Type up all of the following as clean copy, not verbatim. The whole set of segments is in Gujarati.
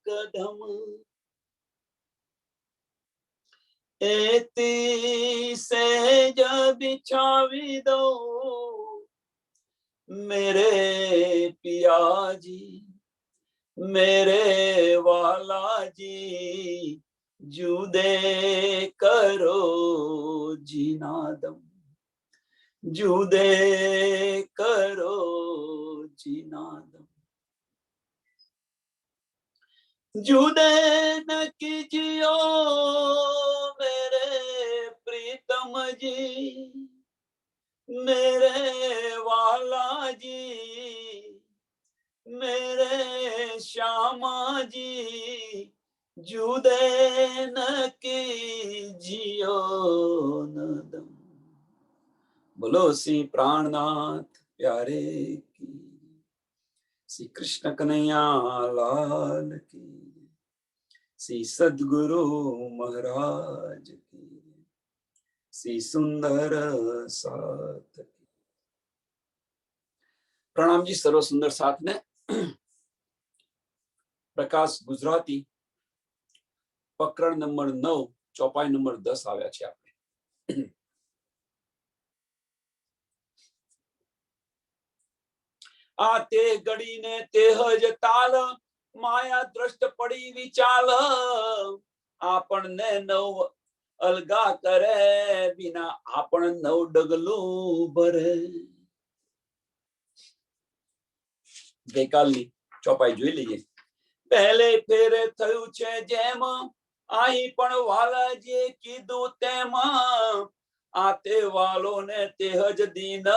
कदम एती सहज बिछावी दो मेरे पिया जी मेरे वाला जी जुदे करो जीनादम जुदे करो जीनादम जुदे न कीजियो मेरे प्रीतम जी मेरे वाला जी मेरे श्यामा जी जुदे न कीजियो नदम। बोलो श्री प्राणनाथ प्यारे की, श्री कृष्ण कन्हैया लाल की, श्री सद्गुरु महाराज की, श्री सुंदर साथ की। प्रणाम जी सर्व सुंदर साथ ने। प्रकाश गुजराती प्रकरण नंबर 9 ચોપાઈ નંબર 10 આવ્યા છે આપણે। આ તે ઘડીને તે જ તાલ માયા દ્રષ્ટ પડી વિચાલ આપણને નવ અલગા કરે વિના આપણ નવ ડગલું ભરે। ગઈકાલની ચોપાઈ જોઈ લઈએ। પહેલે ફેરે થયું છે જેમ અહીં પણ વાલાજીએ કીધું તેમ આ તે વાલોને તે જ દીન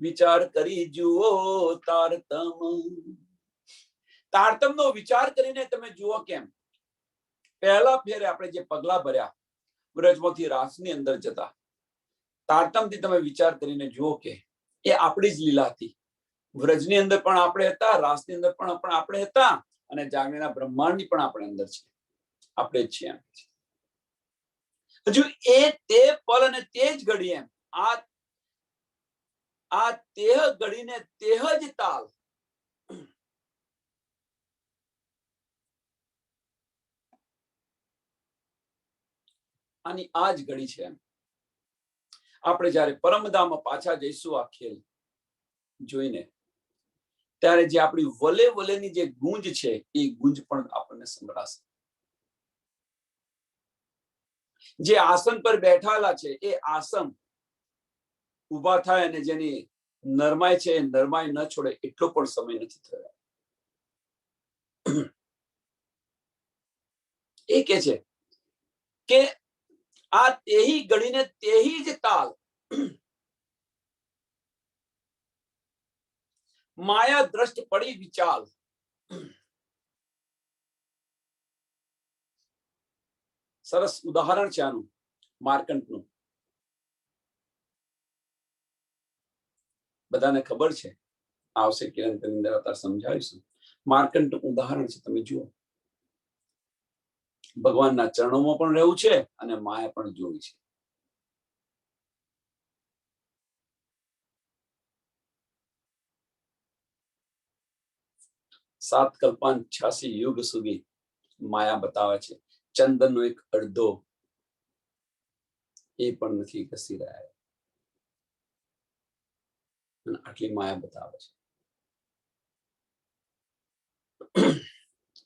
વિચાર કરી જુઓ તારતમ। તારતમનો વિચાર કરીને તમે જુઓ કેમ। પહેલા ફેરે આપણે જે પગલા ભર્યા વ્રજમાંથી રાસની અંદર જતા, તારતમથી તમે વિચાર કરીને જુઓ કે એ આપણી જ લીલા હતી। વ્રજની અંદર પણ આપણે હતા, રાસની અંદર પણ આપણે હતા અને જાગરણના બ્રહ્માંડની પણ આપણે અંદર છે, આપણે જ છીએ। હજુ એ તે પલ અને તે જ ઘડી એમ આ તેહ ઘડીને તેહ જ તાલ આની આ જ ઘડી છે એમ। આપણે જ્યારે પરમધામમાં પાછા જઈશું આ ખેલ જોઈને ત્યારે જે આપણી વલે વલેની જે ગૂંજ છે એ ગૂંજ પણ આપણને સંભળાશે। જે આસન પર બેઠાલા છે એ આસન ઉભા થાય અને જેની નરમાઈ છે એ નરમાઈ ન છોડે એટલો પણ સમય નથી થયો। એ કે છે કે આ તેહી ઘડીને તેહી જ તાલ માયા દ્રષ્ટ પડી વિચાલ। સરસ ઉદાહરણ છે આનું માર્કંડનું। બધાને ખબર છે, આવશે કિરણની અંદર અત્યારે સમજાવીશું। માર્કંડનું ઉદાહરણ છે, તમે જુઓ ભગવાનના ચરણોમાં પણ રહેવું છે અને માયા પણ જોવી છે। સાત કલ્પાન 86 યુગ સુધી માયા બતાવે છે। ચંદનનો એક અડધો એ પણ નથી ઘસી રહ્યા, આટલી માયા બતાવે છે।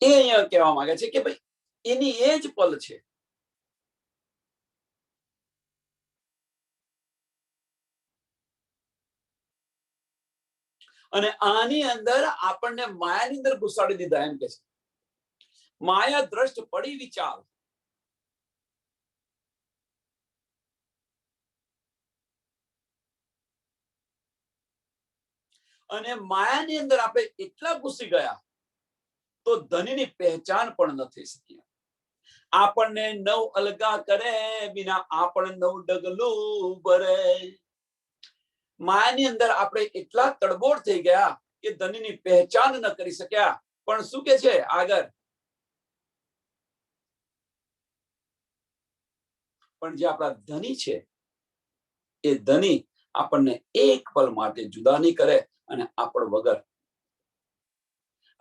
એ અહીંયા કહેવા માંગે છે કે ભાઈ એની એ જ પલ છે। અને આની અંદર આપણને માયાની અંદર ઘુસાડી દીધા એમ કે છે। માયા દ્રષ્ટ પડી વિચાર। અને માયાની અંદર આપણે એટલા ઘૂસી ગયા તો ધનીની પહેચાન પણ ન થઈ શકી। આપણને નવ અલગા કરે વિના આપણ નવ ડગલું ભરે। માયાની અંદર આપણે એટલા તડબોળ થઈ ગયા કે ધનીની પહેચાન ન કરી શક્યા। પણ શું કે છે આગળ, પણ જે આપણા ધની છે એ ધની આપણને એક પલ માટે જુદા નહીં કરે અને આપણ વગર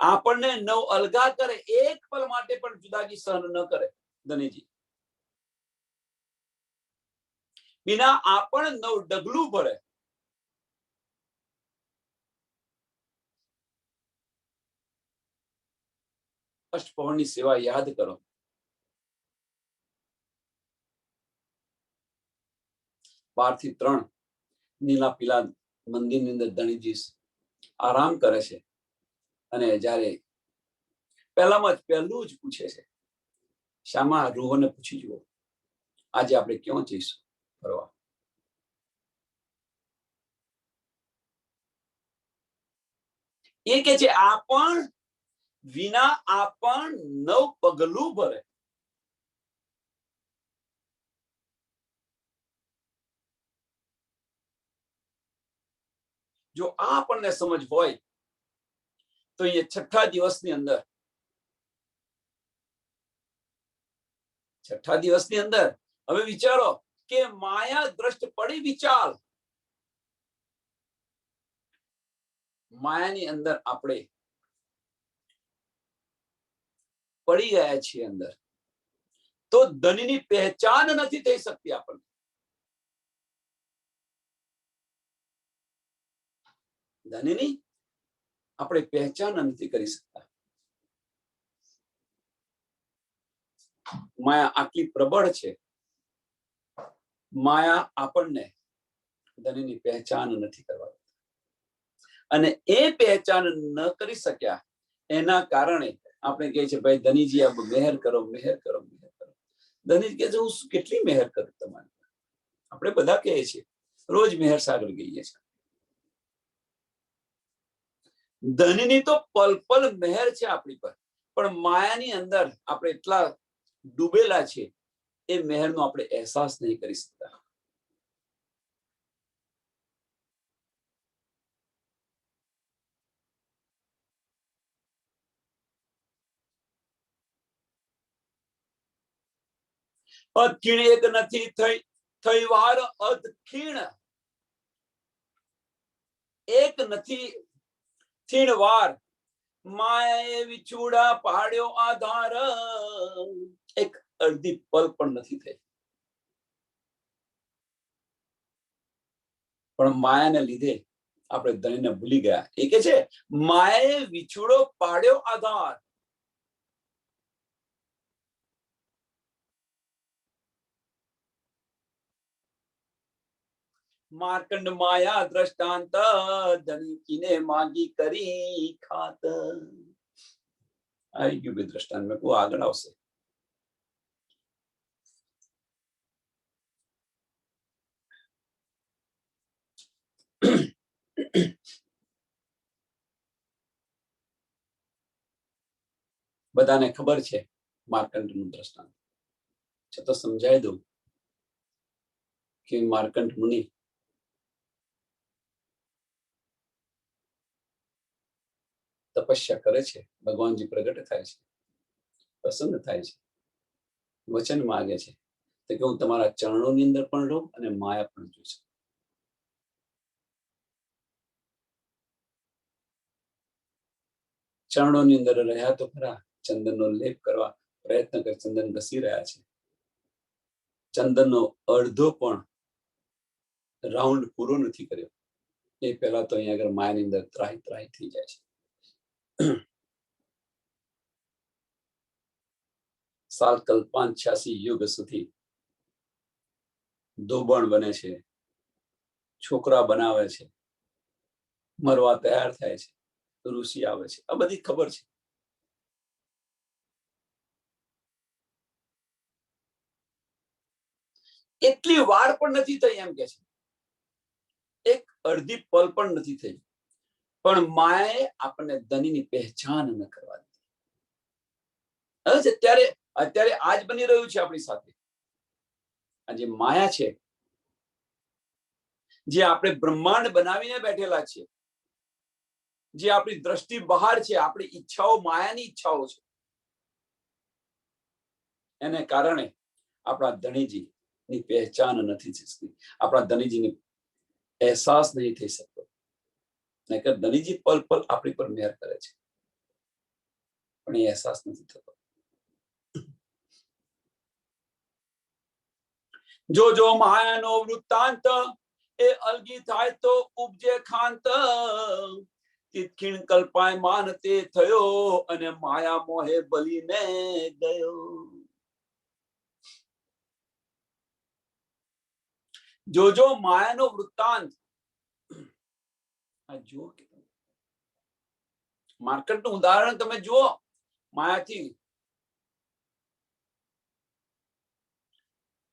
આપણને નવ અલગા કરે, એક પલ માટે પણ જુદાગી સહન ન કરે ધનીજી. વિના આપણ નવ ડગલું ભરે. અષ્ટપહરની સેવા યાદ કરો. 12 થી 3 નીલા પીલા મંદિરની અંદર ધણીજી આરામ કરે છે. અને જ્યારે પહેલું જ પૂછે છે, શામા રૂહોને પૂછી જુઓ, આજે આપણે ક્યાં જઈશું ફરવા? એ કે છે આપણ વિના આપણ નવ પગલું ભરે. જો આ આપણને સમજ હોય તો એ છઠ્ઠા દિવસની અંદર હવે વિચારો કે માયા દ્રષ્ટ પડી વિચાર. માયાની અંદર આપણે પડી ગયા છીએ અંદર, તો ધનની પહેચાન નથી થઈ શકતી. આપણને ધનની આપણે પહેચાન નથી કરી શકતા. માયા આટલી પ્રબળ છે. માયા આપણને ધનની પહેચાન નથી કરવા, અને એ પહેચાન ન કરી શક્યા એના કારણે આપણે કહે છે ભાઈ ધનીજી આપ મહેર કરો, મહેર કરો, મહેર કરો. ધનીજી કહે છે હું કેટલી મહેર કરું તમારી? આપણે બધા કહીએ છીએ, રોજ મહેર સાગર કહીએ છીએ. ધનની તો પલ પલ મહેર છે આપણી પર, પણ માયાની અંદર આપણે એટલા ડૂબેલા છે, એ મહેરનો આપણે અહેસાસ નહીં કરી શકતા. અખીણ એક નથી થઈ વાર અધખીણ, એક નથી થીણ વાર માયાએ વિછુડા પાડ્યો આધાર. એક અડધી પલ પણ નથી થઈ, પણ માયાને લીધે આપણે ધણીને ભૂલી ગયા. એ કે છે માયાએ વિછુડો પાડ્યો આધાર. માર્કંડ માયા દ્રષ્ટાંત ધનકીને માગી કરી ખાત. આવી ગયું બે દ્રષ્ટાંત, મેં કહું આગળ આવશે. બધાને ખબર છે માર્કંડ નું દ્રષ્ટાંત, છતાં સમજાવી દઉં કે માર્કંડ મુનિ તપસ્યા કરે છે, ભગવાનજી પ્રગટ થાય છે, પ્રસન્ન થાય છે, વચન માગે છે કે હું તમારા ચરણોની અંદર પણ રહું અને માયા પણ જોઈશ. ચરણોની અંદર રહ્યા તો ખરા, ચંદનનો લેપ કરવા પ્રયત્ન કરે, ચંદન ઘસી રહ્યા છે. ચંદનનો અડધો પણ રાઉન્ડ પૂરો નથી કર્યો, એ પહેલા તો અહીંયા આગળ માયાની અંદર ત્રાહી ત્રાહી થઈ જાય છે. સાલ કલ્પાન 86 યુગ સુધી દોબણ બને છે, છોકરા બનાવે છે, મરવા તૈયાર થાય છે, ઋષિ આવે છે. આ બધી ખબર છે. એટલી વાર પણ નથી થઈ એમ કે છે, એક અડધી પલ પણ નથી થઈ, પણ માયાએ આપણને ધનીની પહેચાન ન કરવા દીધી. અત્યારે આજ બની રહ્યું છે આપણી સાથે. આ જે માયા છે, જે આપણે બ્રહ્માંડ બનાવીને બેઠેલા છે, જે આપણી દ્રષ્ટિ બહાર છે, આપણી ઈચ્છાઓ માયાની ઈચ્છાઓ છે, એને કારણે આપણા ધણીજી ની પહેચાન નથી થઈ શકતી, આપણા ધણીજીની અહેસાસ નહીં થઈ શકતો. નહીતર ધણીજી પલ પલ આપણી પર મહેર કરે છે. પણ એ અહેસાસ નથી થતો. જો જો માયાનો વૃત્તાંત એ અલગી થાય તો ઉપજે ખાંત. તિતખીણ કલ્પાય માન તે થયો અને માયા મોહે બલીને ગયો. જો જો માયાનો વૃત્તાંત, આ જુઓ કે માર્કેટનું ઉદાહરણ તમે જુઓ. માયાથી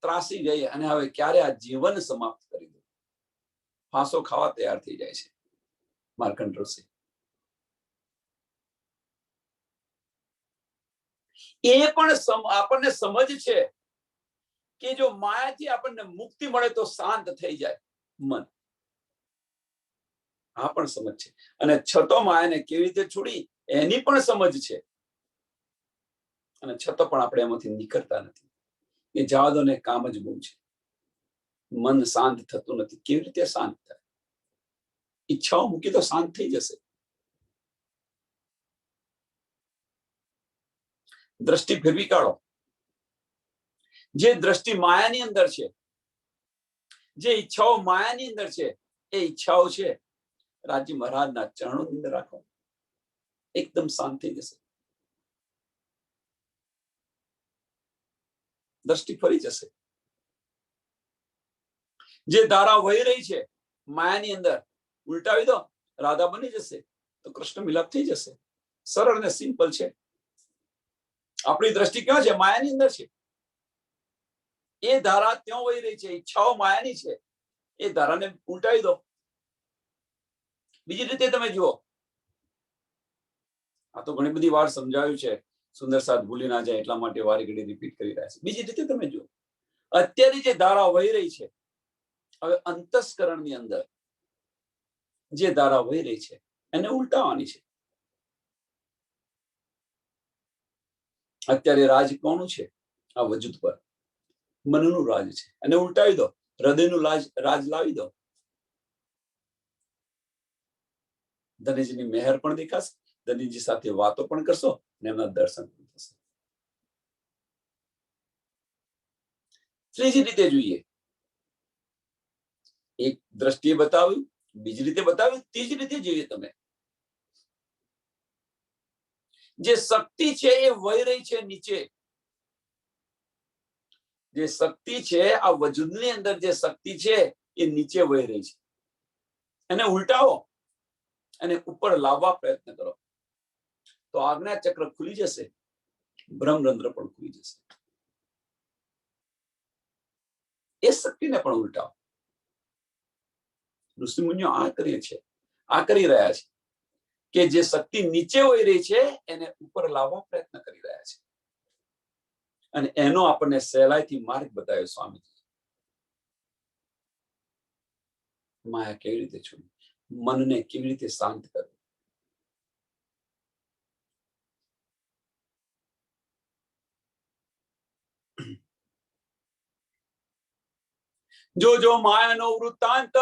ત્રાસી ગઈ અને હવે ક્યારે આ જીવન સમાપ્ત કરી દે, ફાંસો ખાવા તૈયાર થઈ જાય છે માર્કંડ ઋષિ. એ પણ આપણને સમજ છે કે જો માયાથી આપણને મુક્તિ મળે તો શાંત થઈ જાય મન. આ પણ સમજ છે. અને છતો માયાને કેવી રીતે છોડી એની પણ સમજ છે. અને છતો પણ આપણે એમાંથી નીકળતા નથી. એ જવા દો ને, કામ જ બહુ છે. મન શાંત થતું નથી. કેવી રીતે શાંત થાય? ઈચ્છાઓ મૂકી તો શાંત થઈ જશે. દ્રષ્ટિ ફેરવી કાઢો. જે દ્રષ્ટિ માયાની અંદર છે, જે ઈચ્છાઓ માયાની અંદર છે, એ ઈચ્છાઓ છે રાજી મહારાજના ચરણોની અંદર રાખો, એકદમ શાંત થઈ જશે. દ્રષ્ટિ ફરી જશે. જે ધારા વહી રહી છે માયાની અંદર, ઉલટાવી દો, રાધા બની જશે તો કૃષ્ણ મિલાપ થઈ જશે. સરળ ને સિમ્પલ છે. આપણી દ્રષ્ટિ ક્યાં છે? માયાની અંદર છે. એ ધારા ત્યાં વહી રહી છે, ઈચ્છાઓ માયાની છે, એ ધારાને ઉલટાવી દો. બીજી રીતે તમે જુઓ. આ તો ઘણી બધી વાર સમજાવ્યું છે, સુંદર સાથ ભૂલી ના જાય એટલા માટે વારે ઘડી રિપીટ કરી રહ્યા છે. બીજી રીતે તમે જુઓ. અત્યારે જે ધારા વહી રહી છે, હવે અંતસ્કરણની અંદર જે ધારા વહી રહી છે એને ઉલટાવવાની છે. અત્યારે રાજ કોનું છે? આ વજૂદ પર મનનું રાજ છે. અને ઉલટાવી દો, હૃદયનું રાજ લાવી દો. ધનજીની મહેર પણ દેખાશે, ધનજી સાથે વાતો પણ કરશો અને એમના દર્શન પણ થશે. ત્રીજી રીતે જોઈએ. એક દ્રષ્ટિએ બતાવ્યું, બીજી રીતે બતાવ્યું, ત્રીજી રીતે જોઈએ. તમે જે શક્તિ છે એ વહી રહી છે નીચે. જે શક્તિ છે આ વજૂદની અંદર, જે શક્તિ છે એ નીચે વહી રહી છે. એને ઉલટાવો અને ઉપર લાવવા પ્રયત્ન કરો તો આજ્ઞા ચક્ર ખુલી જશે, બ્રહ્મરંધ્ર પણ ખુલી જશે. એ શક્તિને પણ ઉલટાવો. ઋષિમુનિઓ આ કરીએ છે, આ કરી રહ્યા છે કે જે શક્તિ નીચે વહી રહી છે એને ઉપર લાવવા પ્રયત્ન કરી રહ્યા છે. અને એનો આપણને સહેલાઈથી માર્ગ બતાવ્યો સ્વામીજી. માયા કેવી રીતે છોડવી, મનને કેવી રીતે શાંત કરવું. જો જો માયાનો વૃત્તાંત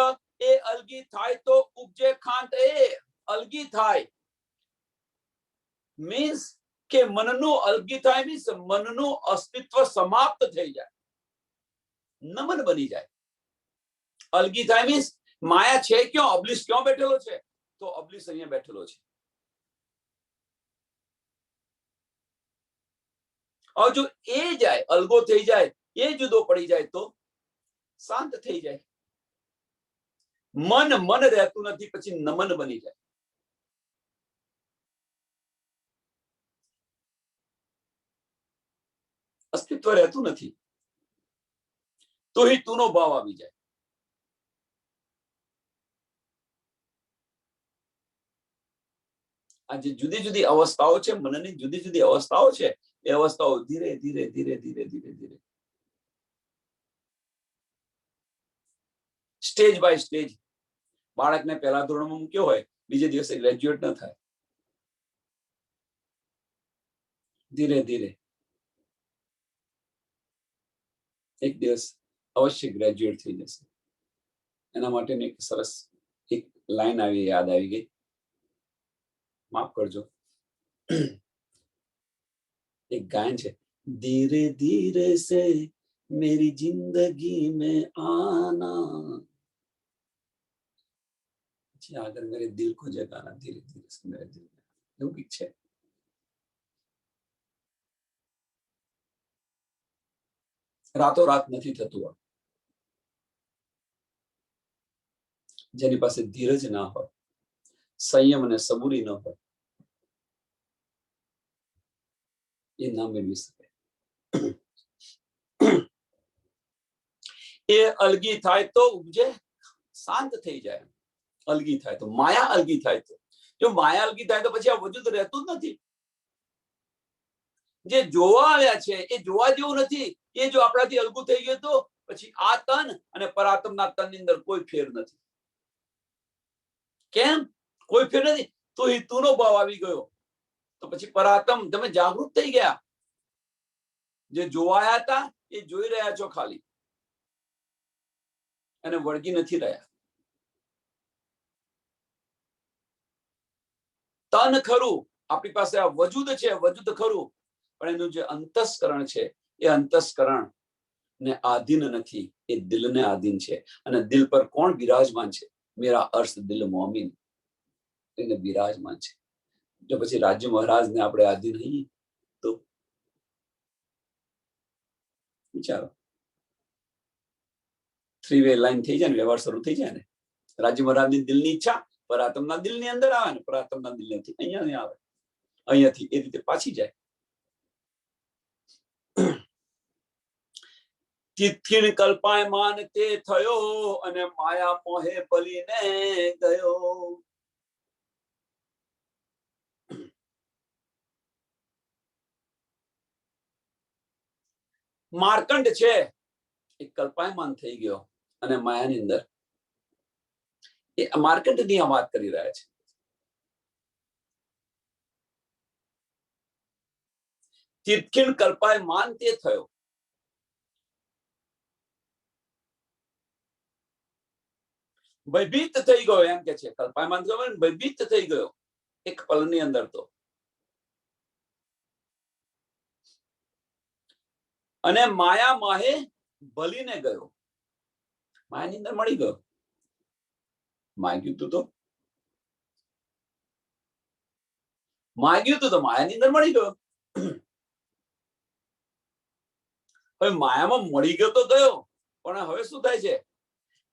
એ અલગી થાય તો ઉપજે ખાંત. એ અલગી થાય મીન્સ કે મનનું અલગી થાય મીન્સ મનનું અસ્તિત્વ સમાપ્ત થઈ જાય, નમન બની જાય. અલગી થાય મીન્સ માયા છે ક્યાં? અબલીશ ક્યાં બેઠેલો છે? તો અબલીશ અહીંયા બેઠેલો છે. और जो ए जाए, अलगो થઈ જાય, એ જુદો પડી જાય તો શાંત થઈ જાય. મન મન રહેતું નથી, પછી નમન બની જાય. અસ્તિત્વ રહેતું નથી તો ही તુનો ભાવ આવી જાય. આ જે જુદી જુદી અવસ્થાઓ છે, મનની જુદી જુદી અવસ્થાઓ છે, એ અવસ્થાઓ ધીરે ધીરે ધીરે ધીરે ધીરે ધીરે સ્ટેજ બાય સ્ટેજ. બાળકને પહેલા ધોરણમાં મૂક્યો હોય, બીજે દિવસે ગ્રેજ્યુએટ ન થાય. ધીરે ધીરે એક દિવસ અવશ્ય ગ્રેજ્યુએટ થઈ જશે. એના માટેની એક સરસ એક લાઈન આવી, યાદ આવી ગઈ, માફ કરજો. एक गायन है, धीरे धीरे से मेरी जिंदगी में आना, अगर मेरे दिल को जगाना, धीरे धीरे से मेरे दिल में, એવું કઈક છે. રાતોરાત નથી થતું. જેની પાસે ધીરજ ના હોય, સંયમ અને સબૂરી ન હોય, એ ના મેળવી શકે. એ અલગી થાય તો ઉપજે, શાંત થઈ જાય. અલગી થાય તો, માયા અલગી થાય તો, જો માયા અલગી થાય તો પછી આ વજૂદ રહેતું જ નથી. જે જોવા આવ્યા છે એ જોવા જેવું નથી. એ જો આપણાથી અલગું થઈ ગયું તો પછી આ તન અને પરાત્મના તનની અંદર કોઈ ફેર નથી. કેમ કોઈ ફેર નથી? તો હેતુનો ભાવ આવી ગયો તો પછી પરાત્મ તમે જાગૃત થઈ ગયા. જે જોવાયા હતા એ જોઈ રહ્યા છો ખાલી, અને વળગી નથી રહ્યા. તન ખરું, આપણી પાસે આ વજૂદ છે, વજૂદ ખરું, પણ એનું જે અંતસ્કરણ છે એ અંતસ્કરણ ને આધીન નથી, એ દિલને આધીન છે. અને દિલ પર કોણ બિરાજમાન છે? મેરા અર્શ દિલ મોમિન એને બિરાજમાન છે. જો પછી રાજ્ય મહારાજને આપણે આધીન નહીં તો વિચારો, 3 વે લાઈન થઈ જાય ને, વ્યવહાર શરૂ થઈ જાય ને. રાજ્ય મહારાજની દિલની ઈચ્છા પરાત્મના દિલની અંદર આવે ને, પરાત્મના દિલથી અહીંયા આવે, અહીંયાથી એ રીતે પાછી જાય. તિથિન કલ્પાયમાન તે થયો અને માયા મોહે બલીને ગયો. માર્કંડ છે એ કલ્પાયમાન થઈ ગયો અને માયાની અંદર. એ માર્કંડની આ વાત કરી રહ્યા છે. તિથિન કલ્પાયમાન તે થયો, ભયભીત થઈ ગયો, એમ કે છે. કલ્પાયમાન થયો ભયભીત થઈ ગયો એક પલની અંદર. તો અને માયા માહે ભલીને ગયો, માયાની અંદર મળી ગયો. માગ્યું તું તો માગ્યું તું તો માયાની અંદર મળી ગયો. હવે માયામાં મળી ગયો તો ગયો, પણ હવે શું થાય છે?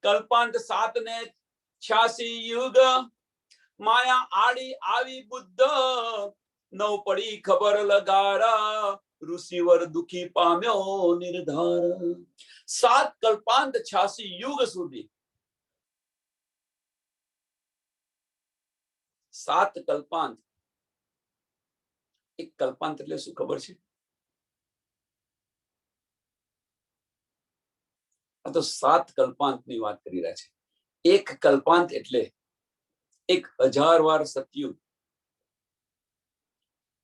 કલ્પાંત 7 ને 86 યુગ માયા આડી આવી બુદ્ધ, નવ પડી ખબર લગારા, ઋષિવર દુખી પામ્યો નિર્ધાર. 7 કલ્પાંત 86 યુગ સુધી, 7 કલ્પાંત. એક કલ્પાંત એટલે શું ખબર છે? આ તો 7 કલ્પાંતની વાત કરી રહ્યા છે. એક કલ્પાંત એટલે 1000 વાર સતયુગ,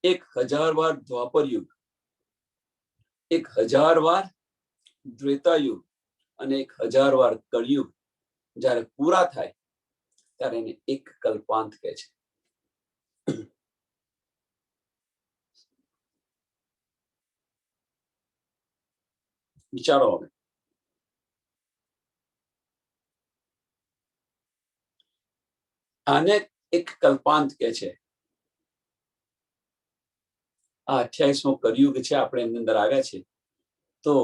1000 વાર દ્વાપર યુગ, 1000 વાર ત્રેતાયુગ અને 1000 વાર કળિયુગ જ્યારે પૂરા થાય ત્યારે એને એક કલ્પાંત કહે છે. વિચારો હવે, આને એક કલ્પાંત કહે છે. આ 28મો કળિયુગ છે, આપણે એની અંદર આવ્યા છે. તો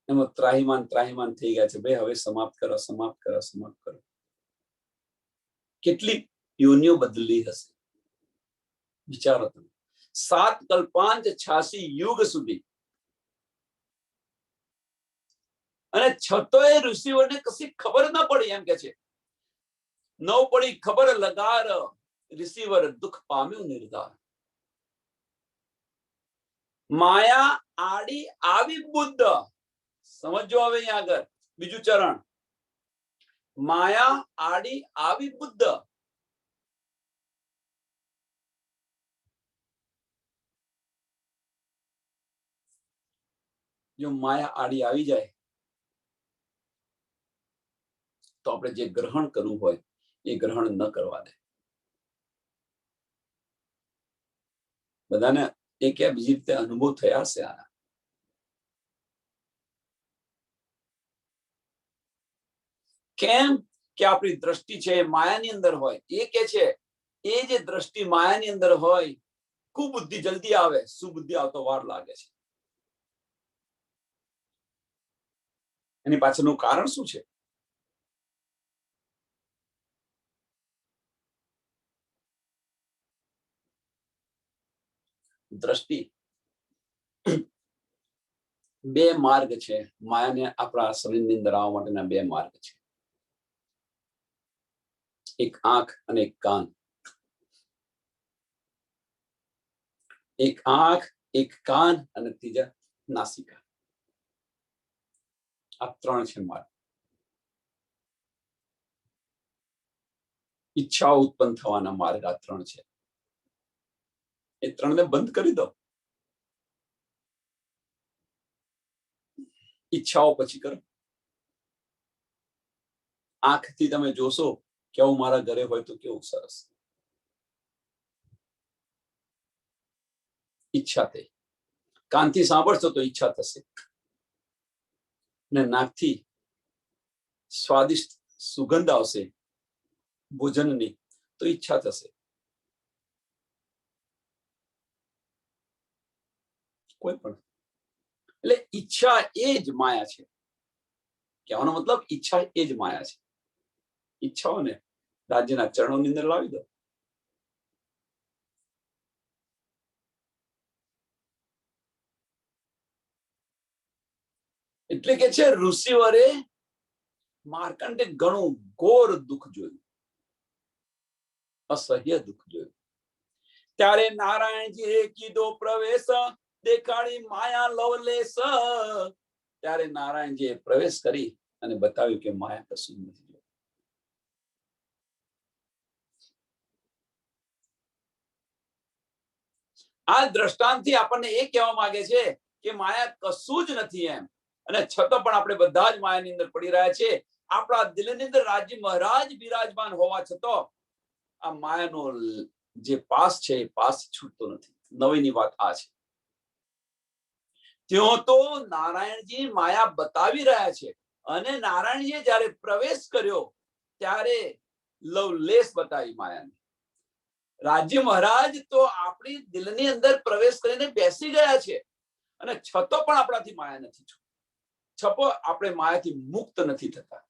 એમાં ત્રાહિમાન થઈ ગયા છે. ભાઈ હવે સમાપ્ત કરો, સમાપ્ત કરો, સમાપ્ત કરો. કેટલી યોનિઓ બદલી હશે વિચારો તમે. 7 કલ્પાંત 86 યુગ સુધી, અને છતોય ઋષિઓને કશી ખબર ન પડી, એમ કે છે. નવ પડી ખબર લગાર, ઋષિવર દુઃખ પામ્યું નિર્ધાર. માયા આડી આવી બુદ્ધ. સમજો હવે અહીંયા આગળ બીજું ચરણ. માયા આડી આવી બુદ્ધ. જો માયા આડી આવી જાય તો આપણે જે ગ્રહણ કરવું હોય એ ગ્રહણ ન કરવા દે. બધાને એક બીજી રીતે અનુભવ થયા હશે આના. કેમ કે આપણી દ્રષ્ટિ છે માયાની અંદર હોય. એ કે છે એ જે દ્રષ્ટિ માયાની અંદર હોય, કુબુદ્ધિ જલ્દી આવે, સુબુદ્ધિ આવતો વાર લાગે છે. એની પાછળનું કારણ શું છે? દ્રષ્ટિ. બે માર્ગ છે માયાને આપણા શરીરની અંદર આવવા માટેના. બે માર્ગ છે, એક આંખ અને એક કાન. એક આંખ, એક કાન અને ત્રીજા નાસિકા. આ ત્રણ છે માર્ગ. ઈચ્છાઓ ઉત્પન્ન થવાના માર્ગ આ ત્રણ છે. એ ત્રણને બંધ કરી દો, ઈચ્છાઓ પછી કરો. આંખથી તમે જોશો કે હું મારા ઘરે હોય તો કેવું સરસ, ઈચ્છા થઈ. કાનથી સાંભળશો તો ઈચ્છા થશે, ને નાકથી સ્વાદિષ્ટ સુગંધ આવશે ભોજનની તો ઈચ્છા થશે. કોઈ પણ. એટલે ઈચ્છા એ જ માયા છે. કહેવાનો મતલબ ઈચ્છા એ જ માયા છે. ઈચ્છાઓને રાજ્યના ચરણોની અંદર લાવી દો. એટલે કે છે ઋષિવરે માર્કંડે ઘણું ઘોર દુઃખ જોયું, અસહ્ય દુઃખ જોયું. ત્યારે નારાયણજીએ કીધો પ્રવેશ, દેખાડી માયા લવલેશ. ત્યારે નારાયણજીએ પ્રવેશ કરી અને બતાવ્યું કે માયા કશું નથી. આ દ્રષ્ટાંતથી આપણને એ કહેવા માંગે છે કે માયા કશું જ નથી એમ, અને છતાં પણ આપણે બધા જ માયાની અંદર પડી રહ્યા છે. આપણા દિલની અંદર રાજ્ય મહારાજ બિરાજમાન હોવા છતાં આ માયાનો જે પાસ છે એ પાસ છૂટતો નથી. નવીની વાત આ છે. ત્યાં તો નારાયણજી માયા બતાવી રહ્યા છે, અને નારાયણજીએ જયારે પ્રવેશ કર્યો ત્યારે લવલેસ બતાવી માયાને. રાજ્ય મહારાજ તો આપણી દિલની અંદર પ્રવેશ કરીને બેસી ગયા છે, અને છતો પણ આપણાથી માયા નથી છૂટતી. છપો આપણે માયાથી મુક્ત નથી થતા.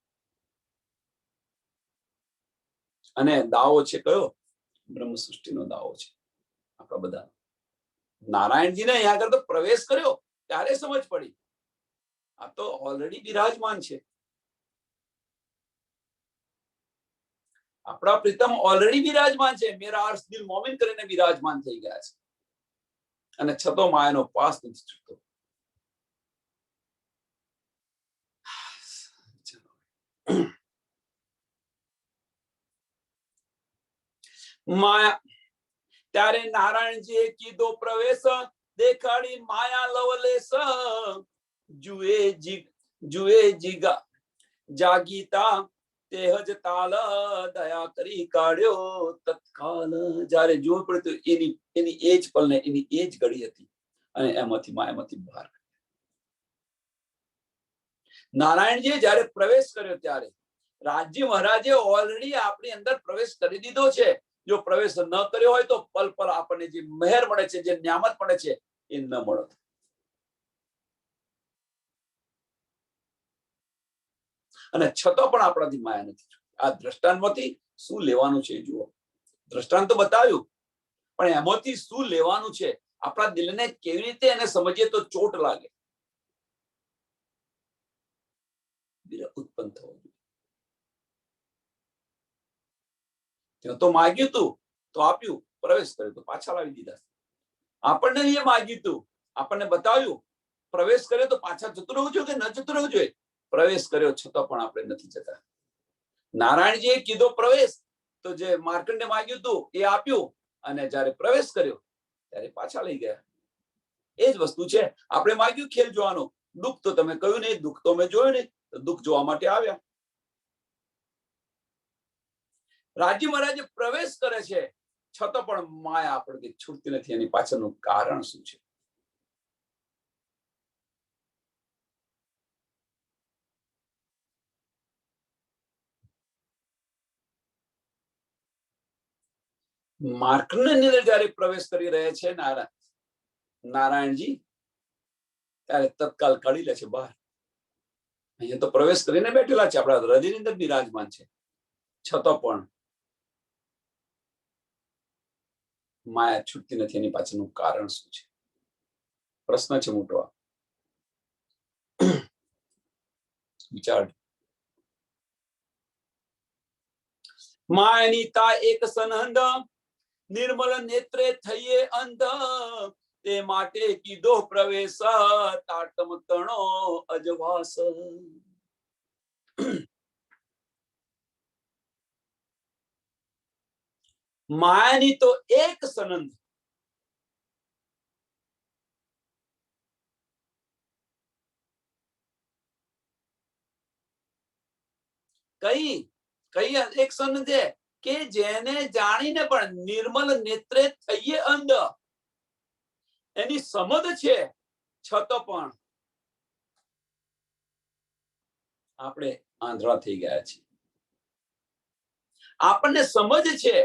અને દાવો છે કયો? બ્રહ્મ સૃષ્ટિનો દાવો છે આપણા બધા. નારાયણજીને અહીંયા આગળ તો પ્રવેશ કર્યો ત્યારે સમજ પડી આ તો ઓલરેડી બિરાજમાન છે. આપણા પ્રીતમ ઓલરેડી બિરાજમાન છે. મેરા અર્શ દિલ મોમિન કરીને બિરાજમાન થઈ ગયા છે, અને છતો માયાનો પાસ નથી છૂટતો. માયા. ત્યારે નારાયણજીએ કીધો પ્રવેશ, દેખાડી માયા લવલેશ. જુએ જીગા જાગીતા તેહજ તાલ, દયા કરી કાઢ્યો તત્કાલ. જ્યારે જોવું પડે તો એની એ જ પલને એની એ જ ઘડી હતી, અને એમાંથી માયામાંથી બહાર. નારાયણજીએ જયારે પ્રવેશ કર્યો ત્યારે રાજ્ય મહારાજે ઓલરેડી આપણી અંદર પ્રવેશ કરી દીધો છે. જો પ્રવેશ ન કર્યો હોય તો પલ પલ આપણને જે મહેર મળે છે, જે ન્યામત મળે છે, એ ન મળે. અને છતાં પણ આપણાથી માયા નથી. આ દ્રષ્ટાંતમાંથી શું લેવાનું છે જુઓ. દ્રષ્ટાંત તો બતાવ્યું, પણ એમાંથી શું લેવાનું છે? આપણા દિલને કેવી રીતે એને સમજીએ તો ચોટ લાગે, ઉત્પન્ન થવો જોઈએ. ત્યાં તો માગ્યું તું તો આપ્યું, પ્રવેશ કર્યો તો પાછા લાવી દીધા. આપણને એ માગ્યું તું, આપણને બતાવ્યું, પ્રવેશ કર્યો તો પાછા જતું રહેવું જોઈએ કે ન જતું રહેવું જોઈએ? પ્રવેશ કર્યો છતાં પણ આપણે નથી જતા. નારાયણજીએ કીધો પ્રવેશ, તો જે માર્કંડે માગ્યું તું એ આપ્યું, અને જયારે પ્રવેશ કર્યો ત્યારે પાછા લઈ ગયા. એ જ વસ્તુ છે. આપણે માગ્યું ખેલ જોવાનું, દુઃખ તો તમે કહ્યું નહીં, દુઃખ તો મેં જોયું નહીં, તો દુઃખ જોવા માટે આવ્યા. રાજ્ય મહારાજે પ્રવેશ કરે છે છતાં પણ માયા આપણથી છૂટતી નથી. એની પાછળનું કારણ શું છે? માર્કની અંદર જયારે પ્રવેશ કરી રહ્યા છે નારાયણજી, ત્યારે તત્કાલ કાઢી લે છે બહાર. અહીંયા તો પ્રવેશ કરીને બેઠેલા છે, આપણા હૃદયની અંદર બિરાજમાન છે, છતાં પણ માયા છૂટતી નથી. એની પાછળનું કારણ શું છે? પ્રશ્ન છે મોટો. વિચાર. માયાની તા એક સનંદ, નિર્મલ નેત્રે થઈએ અંધ, તે માટે કીધો પ્રવેશ, તાટમ તણો અજવાસ. માયાની તો એક સનંદ, કઈ કઈ એક સનંદ છે કે જેને જાણીને પણ નિર્મલ નેત્રે થઈએ અંધ, એની સમજ છે, છતાં પણ આપણે આંધળા થઈ ગયા છીએ. આપણને સમજ છે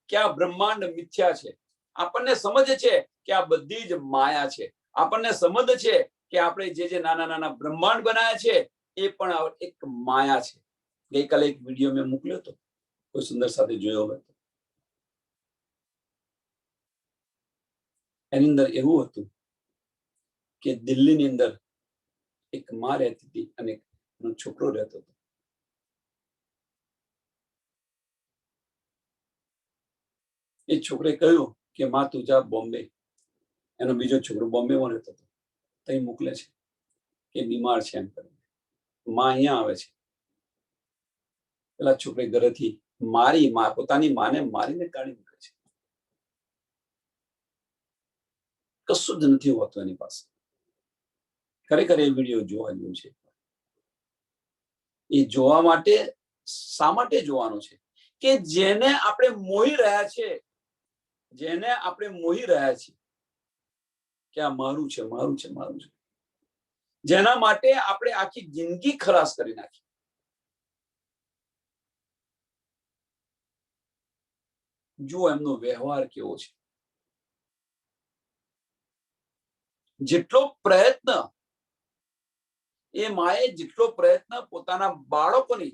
કે આ બ્રહ્માંડ મિથ્યા છે, આપણને સમજ છે કે આ બધી જ માયા છે, આપણને સમજ છે કે આપણે જે નાના નાના બ્રહ્માંડ બનાવ્યા છે એ પણ એક માયા છે. ગઈકાલે એક વિડીયો મેં મોકલ્યો હતો, કોઈ સુંદર સાથે જોયો હતો. એની અંદર એવું હતું કે દિલ્હીની અંદર એક માં રહેતી હતી અને એનો છોકરો રહેતો હતો. એ છોકરે કહ્યું કે માં તું જા બોમ્બે. એનો બીજો છોકરો બોમ્બેમાં રહેતો હતો, તઈ મોકલે છે કે બીમાર છે એમ કરીને. માં અહીંયા આવે છે. પેલા છોકરે ઘરેથી પોતાની માને મારીને કાઢી મૂકે છે. કશું જ નથી હોતું એની પાસે. ખરેખર એ વિડીયો જોવા જેવું છે. એ જોવા માટે શા માટે જોવાનું છે? કે જેને આપણે મોહી રહ્યા છે, જેને આપણે મોહી રહ્યા છીએ કે આ મારું છે, મારું છે, મારું છે, જેના માટે આપણે આખી જિંદગી ખલાસ કરી નાખી. જો એમનો વ્યવહાર કેવો છે. જેટલો પ્રયત્ન એ માએ જેટલો પ્રયત્ન પોતાના બાળકોની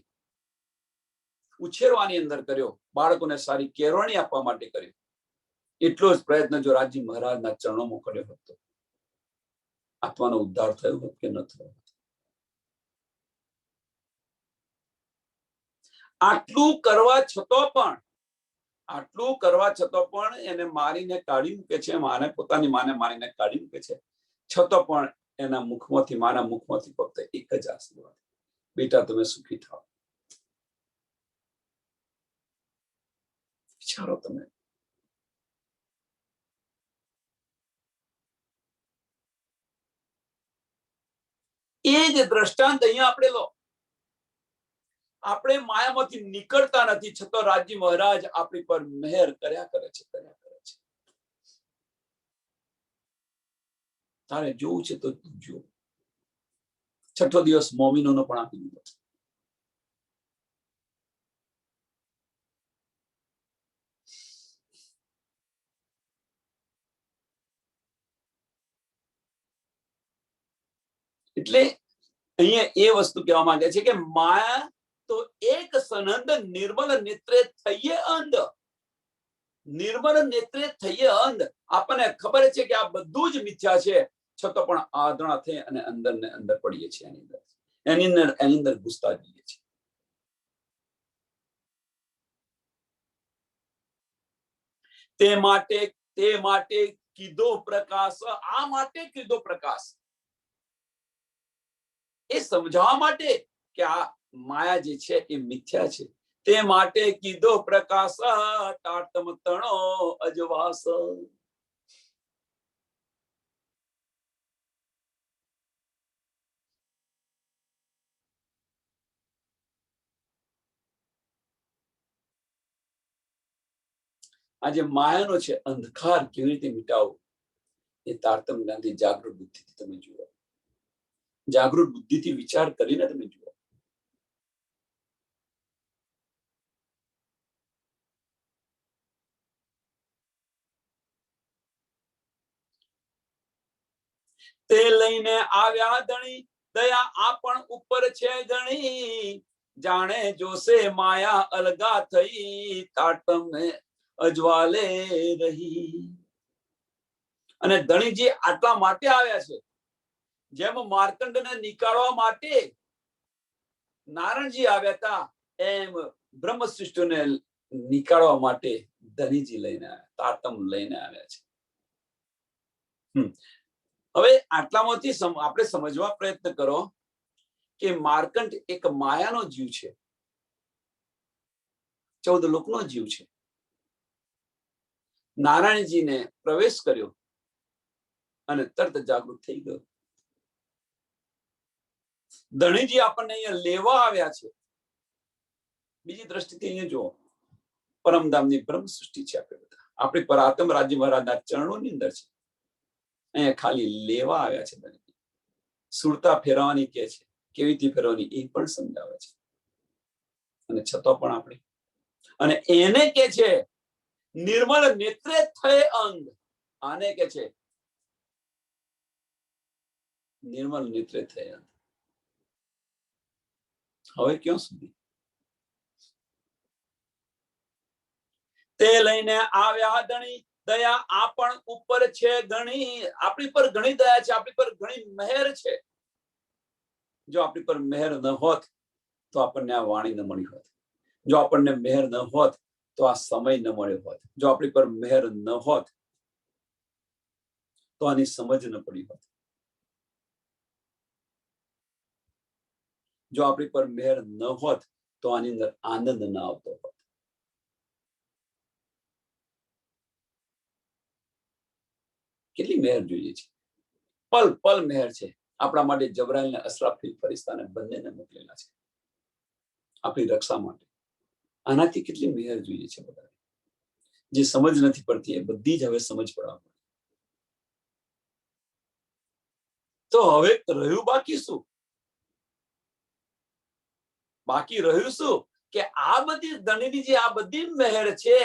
ઉછેરવાની અંદર કર્યો, બાળકોને સારી કેળવણી આપવા માટે કર્યો, એટલો જ પ્રયત્ન જો રાજી મહારાજના ચરણોમાં કર્યો હતો, આત્માનો ઉદ્ધાર થયો હોત કે ન થયો. આટલું કરવા છતાં પણ એને મારીને કાઢી મૂકે છે. પોતાની માને મારીને કાઢી મૂકે છે, છતાં પણ એના મુખમાંથી, માના મુખમાંથી ફક્ત એક જ આશીર્વાદ, બેટા તમે સુખી થાઓ. વિચારો તમે. એ જ દ્રષ્ટાંત અહીંયા આપણે લો. આપણે માયામાંથી નીકળતા નથી, છતાં રાજી મહારાજ આપણી પર મહેર કર્યા કરે છે. તારે જોવું છે તો જો. છઠ્ઠો દિવસ મોમિનોનો પણ આપી દીધો. એટલે અહીંયા એ વસ્તુ કહેવા માંગે છે કે માયા તો એક સનંદ, નિર્મલ નેત્રે થઈએ અંધ. નિર્મલ નેત્રે થઈએ અંધ. આપણને ખબર છે કે આ બધું જ મિથ્યા છે, છતાં પણ આંધળા થઈ અને અંદર ને અંદર પડીએ છીએ. એની અંદર ઘૂસતા જઈએ છીએ. તે માટે કીધો પ્રકાશ. આ માટે કીધો પ્રકાશ, એ સમજાવવા માટે કે આ માયા જે છે એ મિથ્યા છે. તે માટે કીધો પ્રકાશ, તાટમ તણો અજવાસ. આ જે માયાનો છે અંધકાર કેવી રીતે મિટાવવો, એ તારતમ જ્ઞાનથી જાગૃત બુદ્ધિથી તમે જુઓ, જાગૃત બુદ્ધિથી વિચાર કરીને તમે જુઓ. તે લઈને આવ્યા ધણી, દયા આપણ ઉપર છે ઘણી, જાણે જોશે માયા અલગા થઈ, તાટમ અજવાલે રહી. અને ધણીજી આટલા માટે આવ્યા છે, જેમ માર્કંડને નીકાળવા માટે નારણજી આવ્યા હતા, એમ બ્રહ્મ સૃષ્ટિને નીકાળવા માટે ધણીજી લઈને આવ્યા, તાટમ લઈને આવ્યા છે. હવે આટલામાંથી આપણે સમજવા પ્રયત્ન કરો કે માર્કંડ એક માયાનો જીવ છે, 14 લોકનો જીવ છે. નારાયણજીને પ્રવેશ કર્યો અને તરત જાગૃત થઈ ગયો. ધણીજી આપણને અહીંયા લેવા આવ્યા છે. બીજી દ્રષ્ટિથી અહીંયા જુઓ, પરમધામની બ્રહ્મ સૃષ્ટિ છે. આપણે બધા આપણી પરાત્મ રાજ્ય મહારાજના ચરણોની અંદર છે. અહીંયા ખાલી લેવા આવ્યા છે. ધણીજી સુરતા ફેરવાની કે છે, કેવી રીતે ફેરવાની એ પણ સમજાવે છે. અને છતાં પણ આપણે, અને એને કે છે નિર્મળ નેત્રે થયે અંગ, આને કે છે નિર્મળ નેત્રે થયે અંગ. હવે ક્યાં સુધી? તે લઈને આવ્યા ધણી, દયા આપણ ઉપર છે ઘણી, આપણી પર ઘણી દયા છે, આપણી પર ઘણી મહેર છે. જો આપણી પર મહેર ન હોત તો આપણને આ વાણી ન મળી હોત, જો આપણને મહેર ન હોત તો આ સમય ન મળ્યો હોત, જો આપણી પર મહેર ન હોત તો આની સમજ ન પડી હોત, જો આપણી પર મહેર ન હોત તો આની અંદર આનંદ ન આવતો હોત. કેટલી મહેર જોઈએ છે, પલ પલ મહેર છે. આપણા માટે જબરાઈલ ને અસરાફીલ ફરિશ્તાને બંનેને મોકલેલા છે આપણી રક્ષા માટે. આનાથી કેટલી મહેર જોઈએ છે બધા, જે સમજ નથી પડતી એ બધી જ હવે સમજ પડવા. તો હવે રહ્યું બાકી શું? બાકી રહ્યું શું કે આ બધી ધણીની જે આ બધી મહેર છે,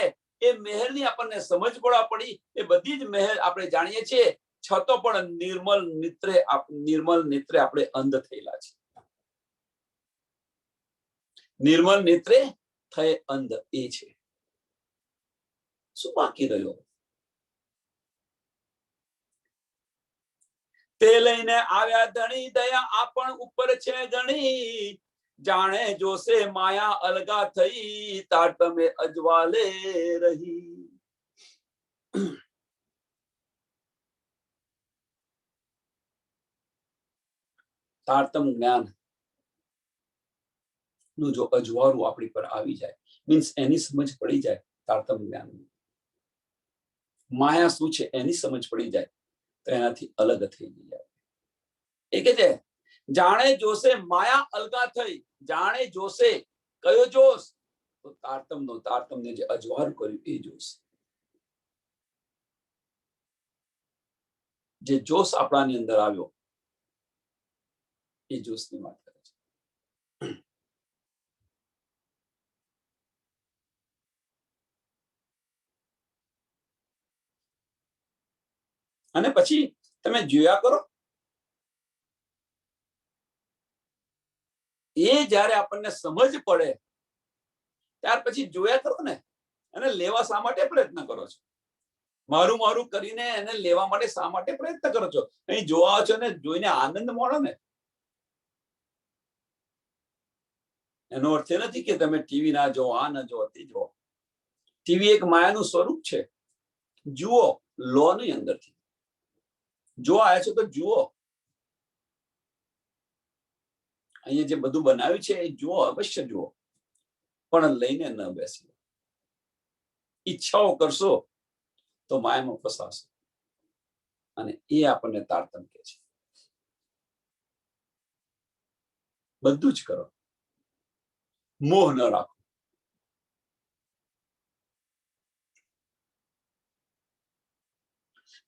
એ મહેરની આપણને સમજ પડવા પડી. એ બધી જ મહેર આપણે જાણીએ છીએ, છતાં પણ નિર્મલ નેત્રે આપણે અંધ થયેલા છે. નિર્મલ નેત્રે થયે અંધ એ છે. શું બાકી રહ્યો? તે લઈને આવ્યા ધણી, દયા આપણ ઉપર છે ઘણી, જાણે જોશે માયા અલગા થઈ, તાટમે અજવાલે રહી. તારતમ જ્ઞાન નું જો અજવાળું આપણી પર આવી જાય, મીન્સ એની સમજ પડી જાય, તારતમ જ્ઞાન માયા શું છે એની સમજ પડી જાય, તો એનાથી અલગ થઈ જાય. એ કે છે જાણે જોશે માયા અલગા થઈ, જાણે જોશે કયો જોશ? તો તારતમને જે અજવાળું કર્યું એ જોશ. જે જોશ આપણાની અંદર આવ્યો એ જોશની વાત કરે છે. અને પછી તમે જોયા કરો, એ જ્યારે આપણને સમજ પડે ત્યાર પછી જોયા કરો ને, અને લેવા શા માટે પ્રયત્ન કરો છો? મારું મારું કરીને એને લેવા માટે શા માટે પ્રયત્ન કરો છો? અહીં જોવા છો ને જોઈને આનંદ માણો ને. એનો અર્થ એ નથી કે તમે ટીવી ના જો, આ ના જો, તે જો. ટીવી એક માયાનું સ્વરૂપ છે. જુઓ લો ની અંદરથી, જો આવ્યા છો તો જુઓ. અહીંયા જે બધું બનાવ્યું છે એ જુઓ, અવશ્ય જુઓ, પણ લઈને ન બેસી. ઈચ્છાઓ કરશો તો માયામાં ફસાશો, અને એ આપણને તારતમ કે છે. બધું જ કરો, મોહ ન રાખો.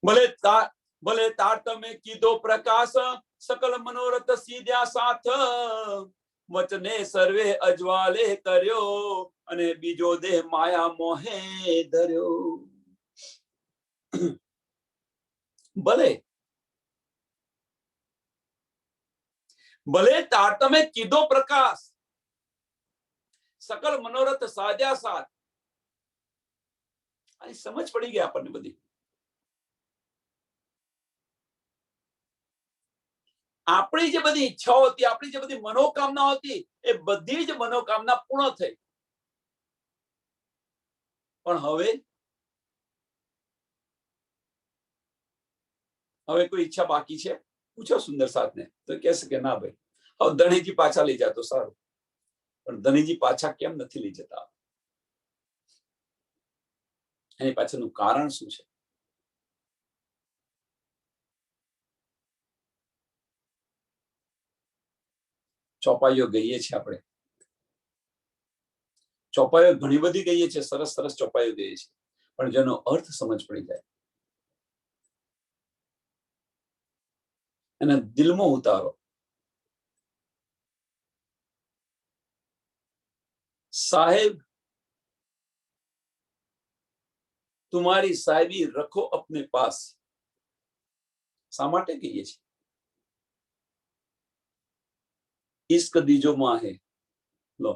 ભલે તારતમે કીધો પ્રકાશ, સકલ મનોરથ સીધ્યા સાથ, વચને સર્વે અજવાલે કર્યો, અને બીજો દેહ માયા મોહે ધર્યો. ભલે તારતમે કીધો પ્રકાશ, સકલ મનોરથ સાધ્યા સાથ. આની સમજ પડી ગઈ આપણને બધી. આપણી જે બધી ઈચ્છાઓ હતી, આપણી જે બધી મનોકામનાઓ હતી, એ બધી જ મનોકામના પૂર્ણ થઈ. પણ હવે કોઈ ઈચ્છા બાકી છે? પૂછો સુંદર સાથને તો કહેશે કે ના ભાઈ, હવે ધણીજી પાછા લઈ જાય તો સારું. પણ ધણીજી પાછા કેમ નથી લઈ જતા? એની પાછળનું કારણ શું છે? ચોપાઈઓ ગઈએ છીએ આપણે, ચોપાઈઓ ઘણી બધી ગઈએ છીએ, સરસ સરસ ચોપાઈઓ ગઈએ છીએ, પણ જેનો અર્થ સમજ પડી જાય, એને દિલમાં ઉતારો. સાહેબ तुम्हारी साहिबी रखो अपने पास. શા માટે કહીએ છીએ? ઇશ્ક દીજો માહે. લો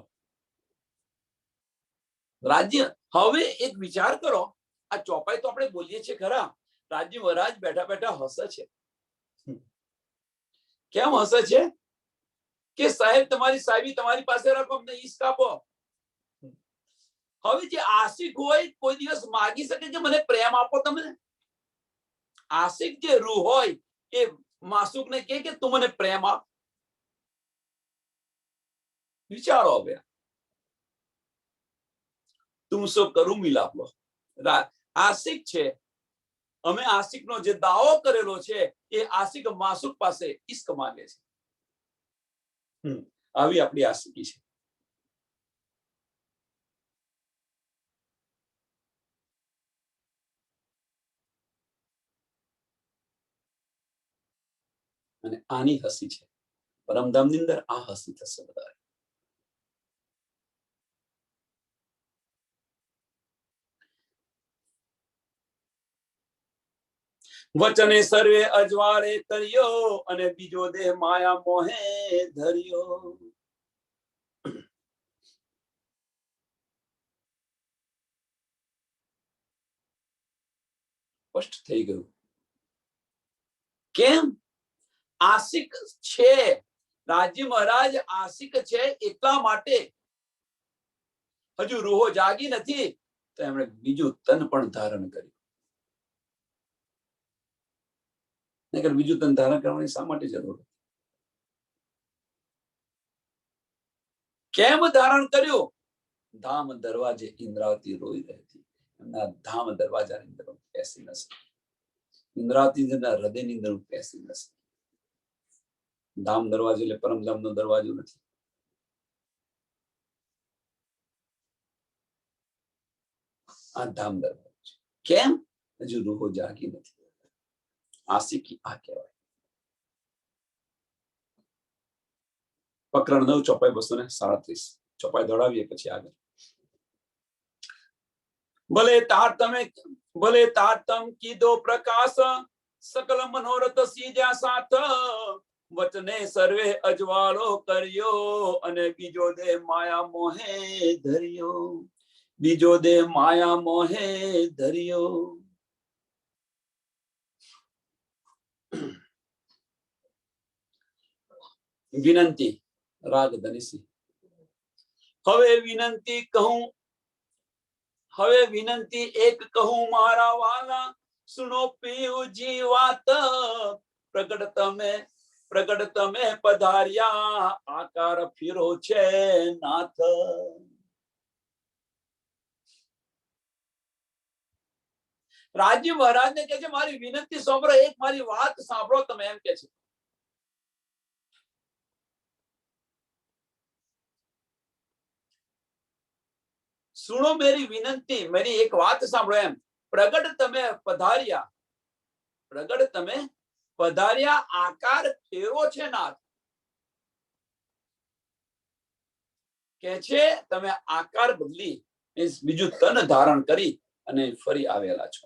રાજ્ય. હવે એક વિચાર કરો, આ ચોપાઈ તો આપણે બોલીએ છીએ ખરા, રાજ્ય મહારાજ બેઠા બેઠા હસે છે. કેમ હસે છે? કે સાહેબ તમારી સાહેબી તમારી પાસે રાખો, અમને ઇશ્ક આપો. હવે જે આશિક હોય કોઈ દિવસ માગી શકે કે મને પ્રેમ આપો તમે? આશિક જે રૂહ હોય એ માસુકને કહે કે તું મને પ્રેમ આપ. વિચારો હવે, તુમસો કરું મિલાપ લો. આશિક છે, અમે આશિકનો જે દાવો કરેલો છે એ આશિક માસુક પાસે ઇશ્ક માંગે છે. આવી આપણી આશિકી છે. અને આની હસી છે. પરમધામની અંદર આ હસી થશે વધારે. વચને સર્વે અજવાળે તર્યો, અને બીજો દેહ માયા મોહે ધર્યો. સ્પષ્ટ થઈ ગયું. કેમ? આશિક છે, રાજ્ય મહારાજ આશિક છે, એટલા માટે હજુ રૂહો જાગી નથી તો એમણે બીજું તન પણ ધારણ કર્યું. નહીંતર બીજું તન ધારણ કરવાની શા માટે જરૂર? કેમ ધારણ કર્યું? ધામ દરવાજે ઇન્દ્રાવતી રોઈ રહેતી. એમના ધામ દરવાજાની અંદર બેસી નથી. ઇન્દ્રાવતી હૃદયની અંદર બેસી નથી. ધામ દરવાજો એટલે પરમધામનો દરવાજો નથી. આ ધામ દરવાજો છે. કેમ? હજુ રૂહો જાગી નથી. આશિકી આ કહેવાય. પ્રકરણ 9 ચોપાઈ 237. ચોપાઈ દોડાવીએ પછી આગળ. ભલે તારતમ કીધો પ્રકાશ, સકલ મનોરથ સીધ્યા સાથ, વચને સર્વે અજવાળો કર્યો, અને બીજો દેહ માયા મોહે ધર્યો. બીજો દેહ માયા મોહે ધર્યો. વિનંતી રાગ ધનિસી. હવે વિનંતી કહું, હવે વિનંતી એક કહું મારા વાલા, સુનો પિયુજી વાત. પ્રગટ તમે પધાર્યા, આકાર ફીરો છે નાથ. રાજ્ય મહારાજને કહે છે મારી વિનંતી સાંભળો, એક મારી વાત સાંભળો તમે, એમ કે છે. સુનો મેરી વિનંતી, મેરી એક વાત સાંભળો એમ. પ્રગટ તમે પધાર્યા, પ્રગટ તમે પધાર્યા આકાર ફેરો છે નાથ, કે છે તમે આકાર બદલી બીજું તન ધારણ કરી અને ફરી આવેલા છો.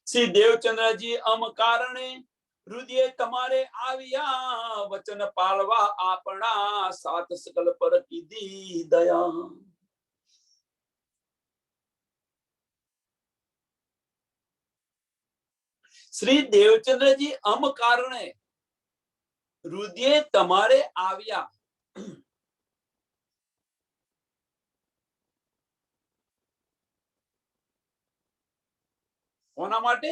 શ્રી દેવચંદ્રજી અમ કારણે હૃદય તમારે આવ્યા, વચન પાળવા આપણા સાત સકલ પર કીધી દયા. શ્રી દેવચંદ્રજી અમ કારણે હૃદય તમારે આવ્યા. કોના માટે?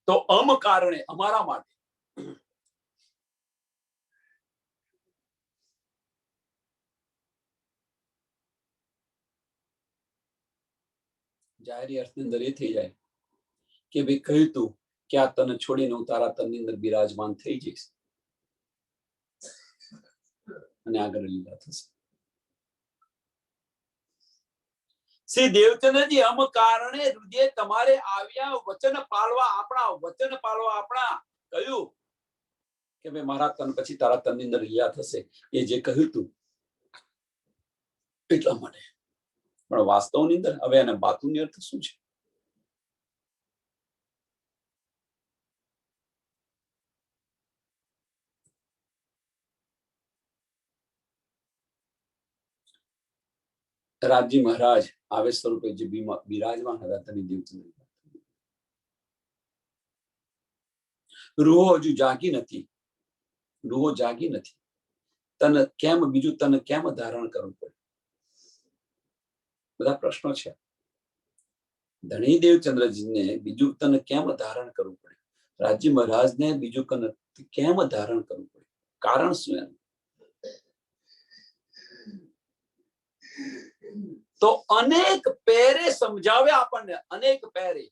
તો અમ કારણે અમારા માટે. જાહેરી અર્થની અંદર એ થઈ જાય કે ભાઈ કહ્યું તું કે આ તને છોડીને હું તારા તનની અંદર બિરાજમાન થઈ જઈશ અને આગળ લીલા થશે. શ્રી દેવચંદ્રજી અમ કારણે હૃદય તમારે આવ્યા, વચન પાળવા આપણા, વચન પાળવા આપણા. કહ્યું કે ભાઈ મારા તન પછી તારા તનની અંદર લીલા થશે, એ જે કહ્યું તું એટલા માટે. પણ વાસ્તવની અંદર હવે એને બાતુની અર્થ શું છે? રાજી મહારાજ આવે સ્વરૂપે જે બિરાજમાન હતા તેની દેવચંદ્ર રૂહો હજુ જાગી નથી, રૂહો જાગી નથી. તને કેમ બીજું તને કેમ ધારણ કરવું પડે? બધા પ્રશ્નો છે. ધણી દેવચંદ્રજીને બીજું તને કેમ ધારણ કરવું પડે? રાજી મહારાજને બીજું કેમ ધારણ કરવું પડે? કારણ શું એનું? તો અનેક પેરે સમજાવ્યા આપણને, અનેક પેરે.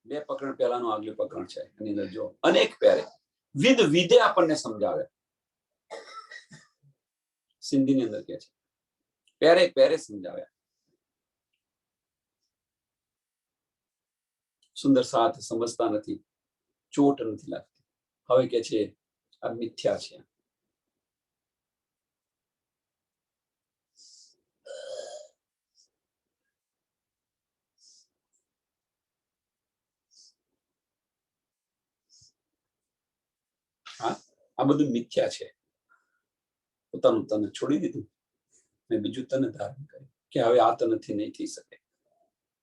બે પ્રકરણ પહેલાનું આગલું પ્રકરણ છે એની અંદર જો અનેક પેરે વિધ વિધે આપણને સમજાવે. સિંધીની અંદર કે છે પેરે પેરે સમજાવ્યા. સુંદર સાથ સમજતા નથી, ચોટ નથી લાગતી. હવે કે છે આ મિથ્યા છે. આ બધું મિથ્યા છે. પોતાનું તન છોડી દીધું ને બીજું તન ધારણ કર્યું કે હવે આ તનથી નહીં થઈ શકે,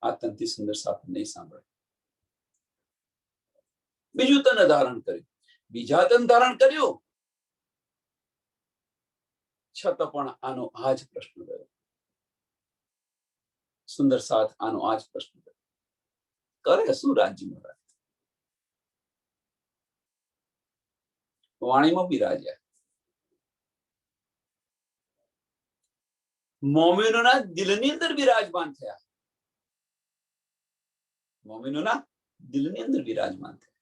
આ તનથી સુંદર સાથ નહીં સાંભળે. બીજું તન ધારણ કર્યું, બીજા તન ધારણ કર્યું છતાં પણ આનો આ જ પ્રશ્ન રહ્યો. સુંદર સાથ આનો આ જ પ્રશ્ન રહ્યો. કરે શું રાજી મહારાજ? વાણીમાં બિરાજ્યા. મોમિનોના દિલની અંદર બિરાજમાન થયા. મોમિનોના દિલની અંદર બિરાજમાન થયા.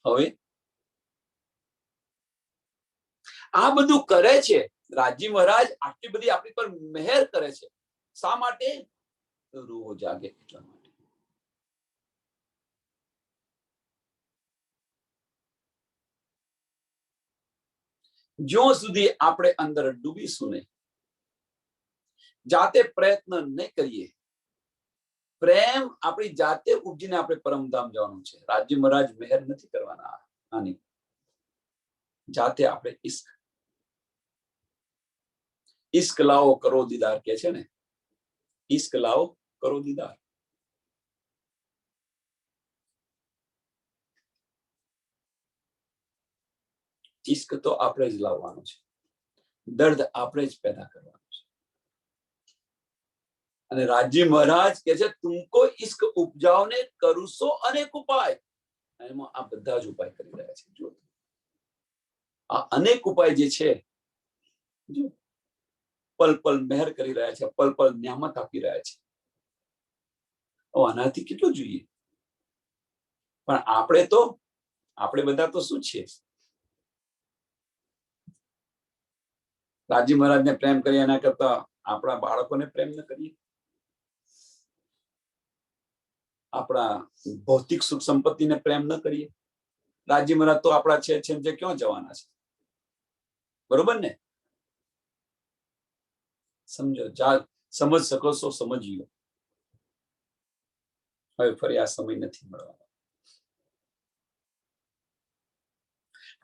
હવે આ બધું કરે છે રાજી મહારાજ, આટલી બધી આપણી પર મહેર કરે છે. શા માટે? રૂહો જાગે એટલા માટે. જ્યાં સુધી આપણે અંદર ડૂબીશું નહીં, જાતે પ્રયત્ન નહીં કરીએ, પ્રેમ આપણી જાતે ઉપજીને આપણે પરમધામ જવાનું છે. રાજી મહારાજ મહેર નથી કરવાના આની. જાતે આપણે ઇશ્ક લાવો કરો દીદાર કે છે ને, ઇશ્ક લાવો કરો દીદાર. ઇશ્ક તો આપણે જ લાવવાનું છે, દર્દ આપણે જ પેદા કરવાનું છે. અને રાજી મહારાજ કે છે તુમકો ઇશ્ક ઉપજાવને કરુસો અનેક ઉપાય. એમાં આ બધા જ ઉપાય કરી રહ્યા છે. જો આ અનેક ઉપાય જે છે, જો પલ પલ મહેર કરી રહ્યા છે, પલ પલ નિયામત આપી રહ્યા છે. આનાથી કેટલું જોઈએ? પણ આપણે બધા તો શું છીએ? રાજી મહારાજને પ્રેમ કરીએ એના કરતા આપણા બાળકોને પ્રેમ ન કરીએ? આપણા ભૌતિક સુખ સંપત્તિને પ્રેમ ન કરીએ? રાજી મહારાજ તો આપણા છે જે ક્યાં જવાના છે? બરોબર ને? સમજો, સમજ શકો છો સમજીયો. હવે ફરી આ સમય નથી મળવાનો.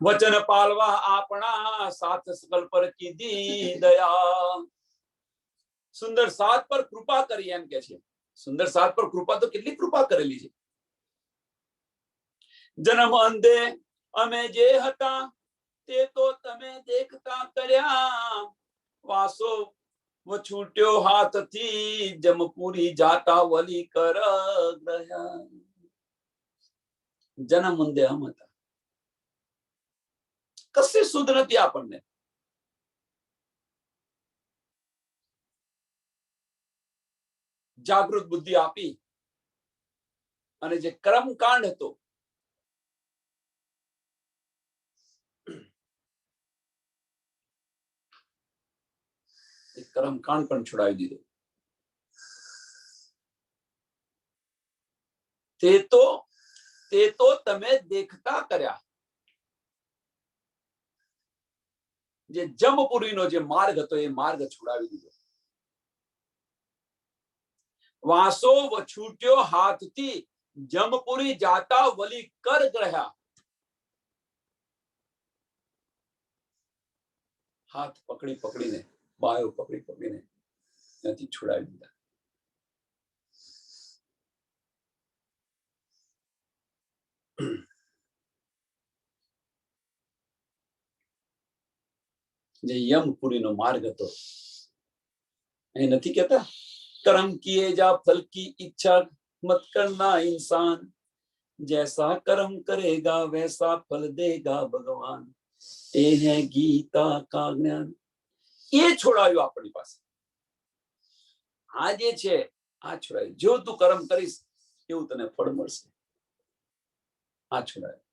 વચન પાલવા આપણા સાથ સકલ પર કીધી દયા. સુંદર સાથ પર કૃપા કરી એમ કે છે. સુંદર સાથ પર કૃપા તો કેટલી કૃપા કરેલી છે. જન્મ અંધે અમે જે હતા તે તો તમે દેખતા કર્યા. વાસો છૂટ્યો હાથથી જમપુરી જાતા વલી કર ગયા. જન્મ અંધે અમે હતા, કશી સુધ નથી આપણને. જાગૃત બુદ્ધિ આપી અને જે કર્મકાંડ હતો એ કર્મકાંડ પણ છોડાવી દીધો. તે તો તમે દેખતા કર્યા. જે જમપુરીનો જે માર્ગ હતો એ માર્ગ છોડાવી દીધો. વાસો છૂટ્યો હાથથી જમપુરી જાતા વલી કર ગયા. હાથ પકડીને બાયો પકડીને ત્યાંથી છોડાવી દીધા. જે યમપુરીનો માર્ગ હતો એ નથી કહેતા कर्म किए जा फल की इच्छा मत करना इंसान, जैसा कर्म करेगा वैसा फल देगा भगवान, ये है गीता का ज्ञान. એ છોડાયું આપણી પાસે. આ જે છે આ છોડાયું. જો તું કર્મ કરીશ એવું તને ફળ મળશે. આ છોડાયું.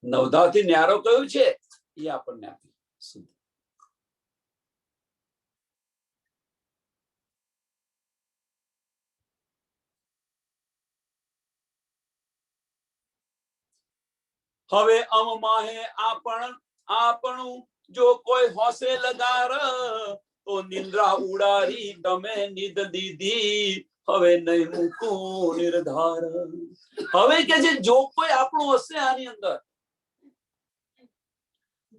નવધાથી ન્યારો કયું છે એ આપણને આપી. હવે અમ માહે આપણું જો કોઈ હોશે લગાર, તો નિંદ્રા ઉડારી તમે નિદ દીધી, હવે નહીં મૂકું નિર્ધાર. હવે કે છે જો કોઈ આપણું હશે આની અંદર,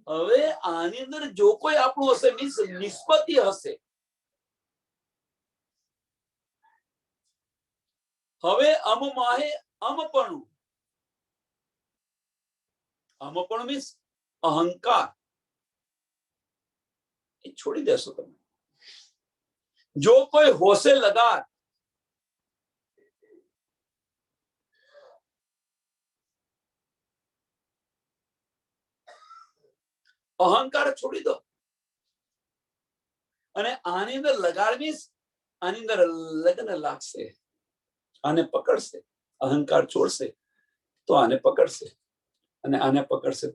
હવે આની અંદર જો કોઈ આપણું હશે મીન્સ નિષ્પત્તિ હશે. હવે અમ માહે અમપણું મીન્સ અહંકાર એ છોડી દેશો તમે. જો કોઈ હોશે લગાર, અહંકાર છોડી દો. અને આની અંદર લગાર મીન્સ આની અંદર લગ્ન લાગશે, આને પકડશે. અહંકાર છોડશે તો આને પકડશે, અને આને પકડશે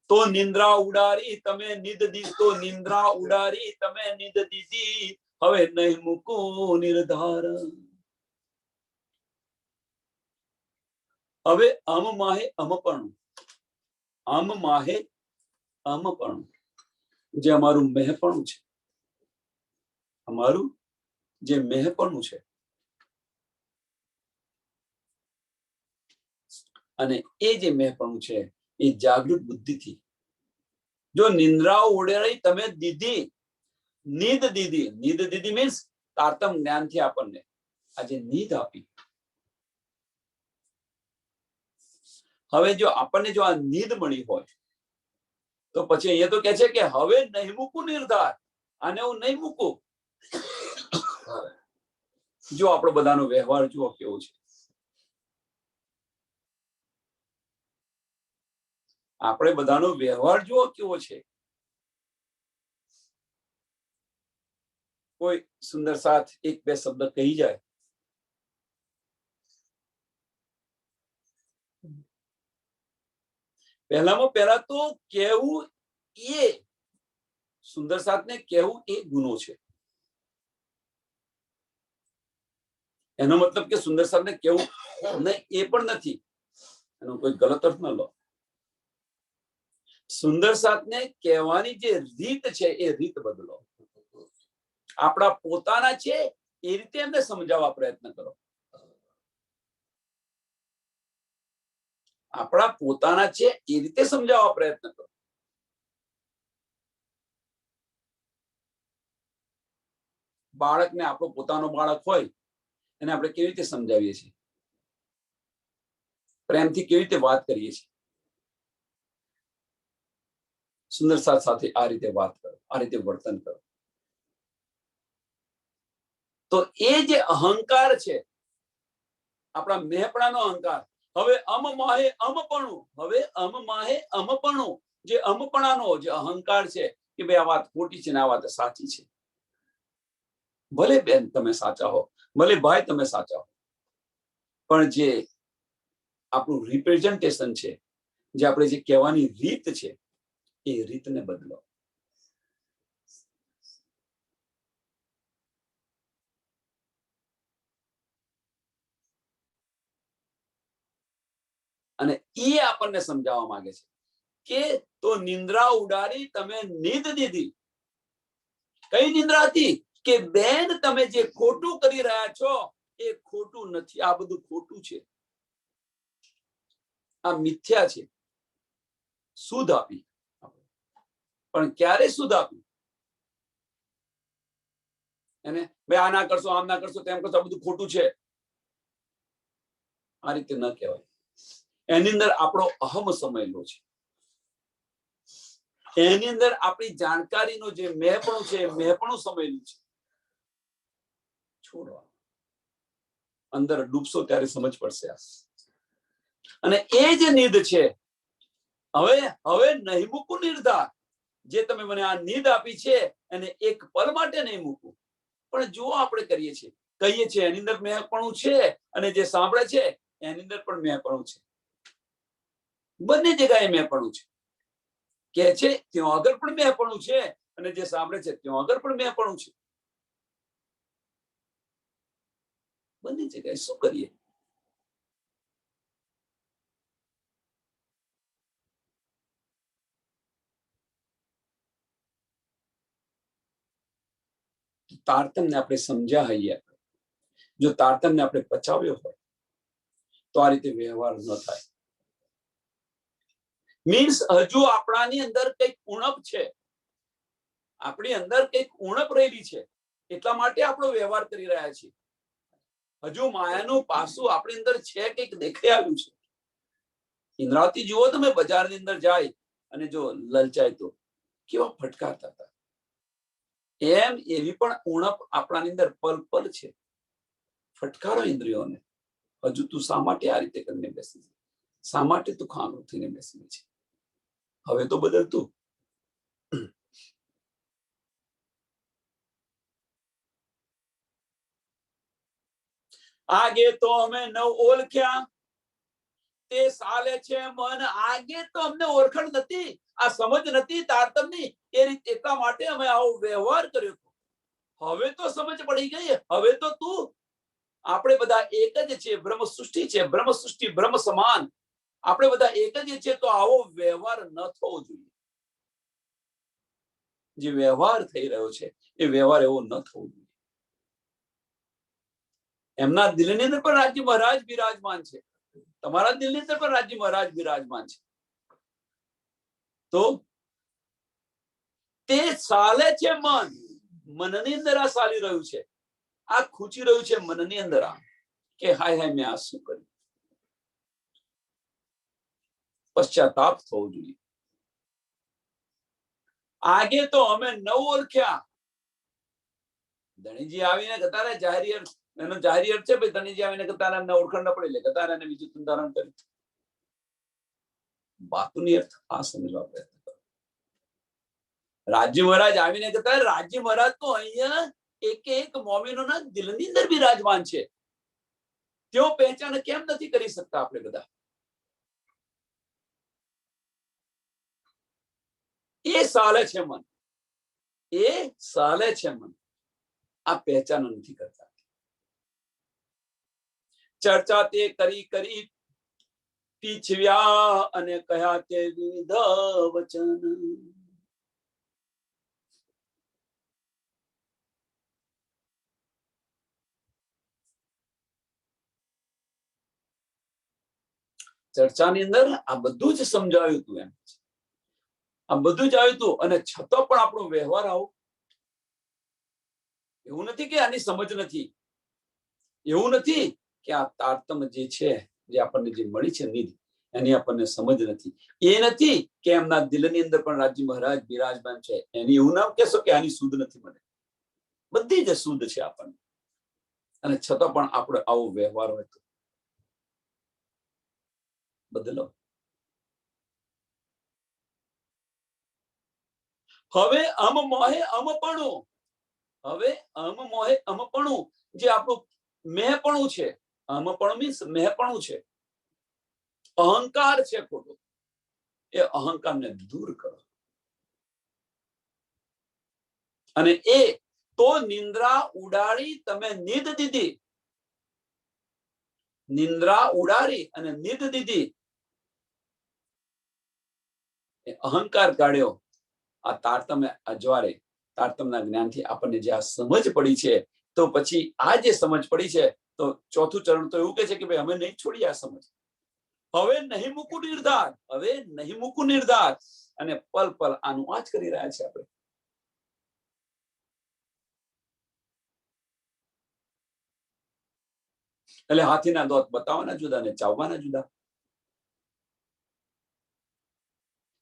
તો નિંદ્રા ઉડારી તમે નિદ દીધી, તો નિંદ્રા ઉડારી તમે નિદ દીધી, હવે નહીં મૂકું નિર્ધાર. હવે અમ માહે અમપણું જે અમારું મેહપણું છે, અમારું જે મેહપણું છે, અને એ જે મેહપણું છે એ જાગૃત બુદ્ધિથી જો નિંદ્રાઓ ઉડાડી તમે દીધી, નીદ દીધી મીન્સ તારતમ જ્ઞાનથી આપણને આજે નીદ આપી. હવે જો આપણને જો આ નીદ મળી હોય તો પછી અહીંયા તો કે છે કે હવે નહીં મૂકું નિર્ધાર, આને હું નહીં મૂકું. જો આપણો બધાનો વ્યવહાર જુઓ કેવો છે. આપણે બધાનો વ્યવહાર જુઓ કેવો છે. કોઈ સુંદર સાથ એક બે શબ્દ કહી જાય. પહેલામાં પહેલા તો કહેવું એ સુંદર સાથને કહેવું એ ગુનો છે. એનો મતલબ કે સુંદર સાથને કહેવું નહીં એ પણ નથી. એનો કોઈ ગલત અર્થ ન લો. સુંદર સાથને કહેવાની જે રીત છે એ રીત બદલો. આપણા પોતાના છે એ રીતે એમને સમજાવવા પ્રયત્ન કરો. આપણા પોતાના છે એ રીતે સમજાવવા પ્રયત્ન કરો. બાળકને આપણો પોતાનો બાળક હોય એને આપણે કેવી રીતે સમજાવીએ છીએ, પ્રેમથી કેવી રીતે વાત કરીએ છીએ. સુંદર સાથ સાથે આ રીતે વાત કરો, આ રીતે વર્તન કરો. તો એ જે અહંકાર છે, આપણા મેહપણાનો અહંકાર, હવે માહે અમપણું, હવે માહે અમપણું, જે અમપણાનો જે અહંકાર છે કે ભાઈ આ વાત ખોટી છે ને આ વાત સાચી છે. ભલે બેન તમે સાચા હો, ભલે ભાઈ તમે સાચા હો, પણ જે આપણું રિપ્રેઝન્ટેશન છે, જે આપણે જે કહેવાની રીત છે એ રીતને બદલો. અને એ આપણને સમજાવવા માંગે છે કે તો નિંદ્રા ઉડાડી તમે નીંદ દીધી. કઈ નિંદ્રા હતી કે બેન તમે જે ખોટું કરી રહ્યા છો એ ખોટું નથી, આ બધું ખોટું છે, આ મિથ્યા છે. સુધ આપી, પણ ક્યારે સુધ આપી? એને ભાઈ આ ના કરશો, આમ ના કરશો, તેમ કરશો, આ બધું ખોટું છે, આ રીતે ન કહેવાય. એની અંદર આપણો અહમ સમયેલો છે. એની અંદર આપણી જાણકારીનું જે મેહપણું છે મેહપણું સમયેલું છે. છોડો, અંદર ડૂબશો ત્યારે સમજ પડશે. અને એ જે નીંદ છે, હવે નહીં મૂકું નિર્ધાર. જે તમે મને આ નીંદ આપી છે એને એક પલ માટે નહીં મૂકું. પણ જો આપણે કરીએ છીએ, કહીએ છીએ એની અંદર મેહપણું છે અને જે સાંભળે છે એની અંદર પણ મેહપણું છે. બંને જગ્યાએ મેહપણું છે. કે છે ત્યાં આગળ પણ મેહપણું છે અને જે સાંભળે છે ત્યાં આગળ પણ મેહપણું છે. બંને જગ્યાએ શું કરીએ? તારતમને આપણે સમજ્યા હોઈએ, જો તારતમને આપણે પચાવ્યો હોય તો આ રીતે વ્યવહાર ન થાય. મીન્સ હજુ આપણાની અંદર કઈક ઉણપ છે, આપણી અંદર કઈક ઉણપ રહેલી છે, એટલા માટે આપણો વ્યવહાર કરી રહ્યા છીએ. હજુ માયાનું પાસું આપણી અંદર છે, કઈક દેખાઈ આવ્યું છે. ઇન્દ્રાવતી જુઓ તમે બજારની અંદર જાય અને જો લલચાય તો કેવા ફટકારતા હતા, એમ એવી પણ ઉણપ આપણાની અંદર પલ પલ છે. ફટકારો ઇન્દ્રિયોને. હજુ તું શા માટે આ રીતે કરીને બેસી છે? શા માટે તું ખાનું થઈને બેસી છે? હવે તો બદલતું. આગે તો અમે નવ ઓળખ્યા, તે સાલે છે મન આગે તો અમને ઓળખણ નથી, આ સમજ નથી તારતમની, એ રીતે એટલા માટે અમે આવો વ્યવહાર કર્યો. હવે તો સમજ પડી ગઈ. હવે તો તું, આપણે બધા એક જ છે, બ્રહ્મ સૃષ્ટિ છે, બ્રહ્મ સૃષ્ટિ બ્રહ્મ સમાન, આપણે બધા એક જ છે, તો આવો વ્યવહાર ન થવો જોઈએ. જે વ્યવહાર થઈ રહ્યો છે એ વ્યવહાર એવો ન થવો જોઈએ. એમના દિલની અંદર પણ રાજ્ય મહારાજ બિરાજમાન છે, તમારા દિલની અંદર પણ રાજ્ય મહારાજ બિરાજમાન છે. તો તે ચાલે છે મન, મનની અંદર આ ચાલી રહ્યું છે, આ ખૂચી રહ્યું છે મનની અંદર આ કે હાય હાય મેં આ શું કર્યું. પશ્ચાતાપ થવો જોઈએ. આગે તો અમે ન ઓળખ્યા. ધણીજી આવીને કતારે જાહેરી એનો જાહેરી અર્થ છે ભાઈ, ધણીજી આવીને કતારે એમને ઓળખાણ ન પડે, કતારે એને બીજું ધારણ કર્યું. વાતની અર્થ આ સમજવા પ્રયત્ન કરો. રાજ્ય મહારાજ આવીને કહેતા રાજ્ય મહારાજ તો અહીંયા એક મોમિનોના દિલની અંદર બિરાજમાન છે. તેઓ પહેચાન કેમ નથી કરી શકતા આપણે બધા? એ સાલે છે મન, એ સાલે છે મન, આ પહેચાન નથી કરતા. ચર્ચા તે કરી કરી પીછવ્યા અને કહ્યા તે વિવિધ વચન. ચર્ચાની અંદર આ બધું જ સમજાવ્યું હતું. એમ આ બધું જ આવ્યું હતું અને છતાં પણ આપણો વ્યવહાર આવો. એવું નથી કે આની સમજ નથી, એવું નથી કે આ તારતમ્ય જે છે, જે આપણને જે મળી છે નિધ, એની આપણને સમજ નથી. એ નથી કે એમના દિલની અંદર પણ રાજી મહારાજ બિરાજમાન છે, એની એવું ના કહેશો કે આની શુદ્ધ નથી. મને બધી જ શુદ્ધ છે આપણને, અને છતાં પણ આપણે આવો વ્યવહાર હોય તો બદલો. હવે અમ મોહે અમપણું, હવે અમ મોહે અમપણું, જે આપણું મેહપણું છે, અમપણું મીન્સ મેહપણું છે, અહંકાર છે ખોટો, એ અહંકારને દૂર કરો. અને એ તો નિંદ્રા ઉડાડી તમે નિધ દીધી, નિંદ્રા ઉડાડી અને નિધ દીધી, એ અહંકાર કાઢ્યો. આ તારતમ્ય અજવાળે તારતમ્યના જ્ઞાનથી આપણને જે આ સમજ પડી છે, તો પછી આ જે સમજ પડી છે, તો ચોથું ચરણ તો એવું કે છે કે ભાઈ અમે નહીં છોડીએ આ સમજ. હવે નહીં મૂકું નિર્ધાર, હવે નહીં મૂકું નિર્ધાર, અને પલ પલ આનું આ જ કરી રહ્યા છે આપણે. એટલે હાથીના દોત બતાવવાના જુદા ને ચાવવાના જુદા,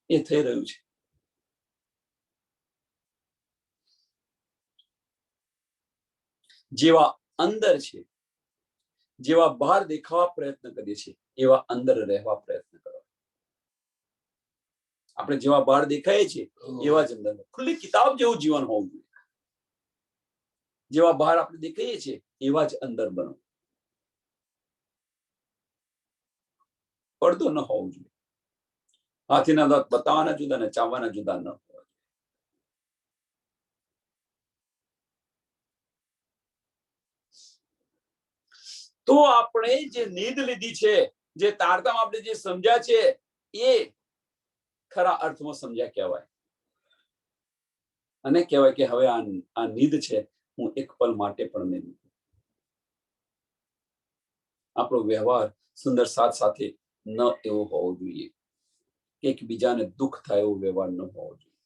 એ થઈ રહ્યું છે. જેવા અંદર છે, જેવા બહાર દેખાવા પ્રયત્ન કરીએ છીએ, એવા અંદર રહેવા પ્રયત્ન કરો. આપણે જેવા બહાર દેખાઈએ છીએ એવા જ અંદર, ખુલ્લી કિતાબ જેવું જીવન હોવું જોઈએ. જેવા બહાર આપણે દેખાઈએ છીએ એવા જ અંદર બનો. પડદો ન હોવું જોઈએ. હાથીના દાંત બતાવવાના જુદા ને ચાવવાના જુદા ન હોવા જોઈએ. તો આપણે જે નીંદ લીધી છે, જે તારતમ આપણે જે સમજ્યા છે, એ ખરા અર્થમાં સમજ્યા કહેવાય. અને કહેવાય કે હવે આ નીંદ છે, હું એક પલ માટે પણ નહીં. આપણો વ્યવહાર સુંદર સાથ સાથે ન એવો હોવો જોઈએ, એકબીજાને દુઃખ થાય એવો વ્યવહાર ન હોવો જોઈએ.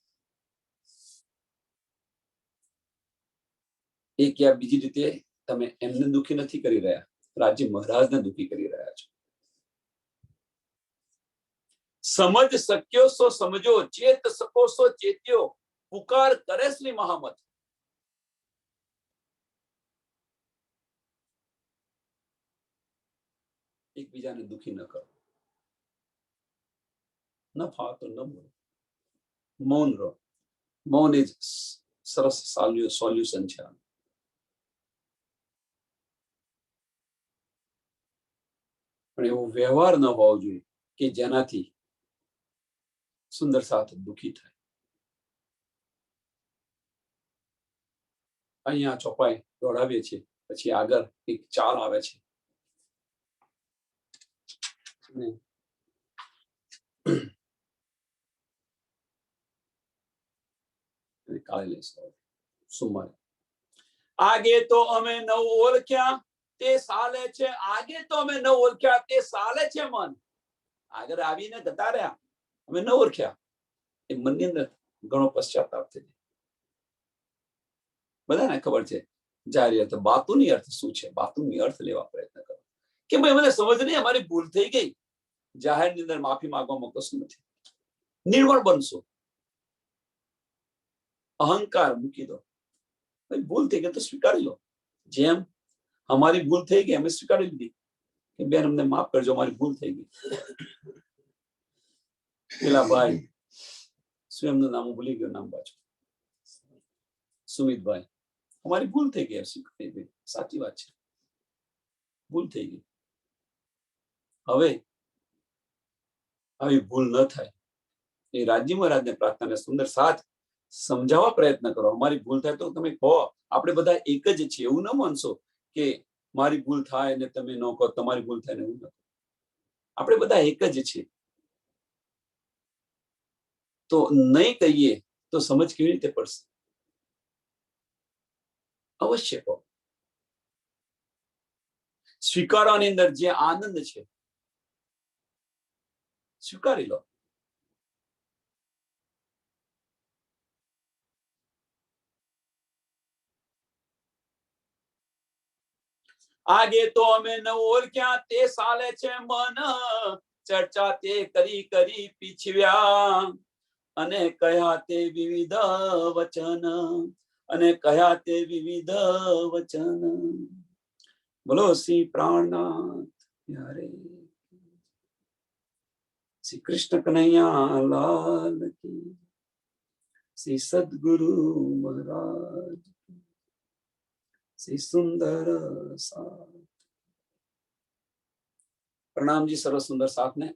એક યા બીજી રીતે તમે એમને દુઃખી નથી કરી રહ્યા, રાજી મહારાજને દુઃખી કરી રહ્યા છો. સમજ શક્યો સો સમજો, ચેત શકો સો ચેત્યો, પુકાર કરે શ્રી મહામત. એકબીજાને દુઃખી ન કરો. ન ફાવતો ન બોલો, મૌન રહો. મૌન એ સરસ સોલ્યુશન છે. પણ એવો વ્યવહાર ન હોવો જોઈએ કે જેનાથી સુંદર સાથ દુઃખી થાય. અહીંયા ચોપાઈ દોડાવીએ છીએ, પછી આગળ એક ચાલ આવે છે, કાલે લઈશું સોમવારે. આગે તો અમે ન ઓળખ્યા તે સાલે છે, આગે તો અમે ન ઓળખ્યા તે સાલે છે મન. આગળ આવીને જતા રહ્યા, અમે ન ઓળખ્યા. એ મનની અંદર ઘણો પશ્ચાતાપ થઈ જાય. બધાને ખબર છે જાહેર અર્થ, બાતુની અર્થ શું છે, બાતુની અર્થ લેવા પ્રયત્ન કરો કે ભાઈ મને સમજ નહીં, અમારી ભૂલ થઈ ગઈ. જાહેરની અંદર માફી માંગવામાં કશું નથી. નિર્મળ બનશો, અહંકાર મૂકી દો. ભૂલ થઈ ગઈ તો સ્વીકારી લો. જેમ અમારી ભૂલ થઈ ગઈ, અમે સ્વીકારી લીધી કે બેન અમને માફ કરજો, અમારી ભૂલ થઈ ગઈ. પેલા ભાઈ, શું એમનું નામ ભૂલી ગયો, નામ પાછું સુમિતભાઈ, અમારી ભૂલ થઈ ગઈ, સ્વીકારી, સાચી વાત છે, ભૂલ થઈ ગઈ. હવે આવી ભૂલ ન થાય એ રાજી મહારાજને પ્રાર્થના, સુંદર સાથ સમજાવવા પ્રયત્ન કરો. અમારી ભૂલ થાય તો તમે કહો, આપણે બધા એક જ છીએ. એવું ન માનશો કે મારી ભૂલ થાય ને તમે ન કહો, તમારી ભૂલ થાય ને હું ન કહું. આપણે બધા એક જ છીએ. તો નહીં કહીએ તો સમજ કેવી રીતે પડશે? અવશ્ય કહો. સ્વીકારવાની અંદર જે આનંદ છે સ્વીકારી લો. આગે તો અમે ન ઓળખ્યા તે સાલે છે મન, ચર્ચા તે કરી કરી પીછવ્યા, અને કહ્યા તે વિવિધ વચન, અને કહ્યા તે વિવિધ વચન. બોલો શ્રી પ્રાણનાથ યારે, શ્રી કૃષ્ણ કનૈયા લાલ કી, શ્રી સદગુરુ મહારાજ, શ્રી સુંદર સાથ. પ્રणाम जी सर्व सुंदर साथ ने.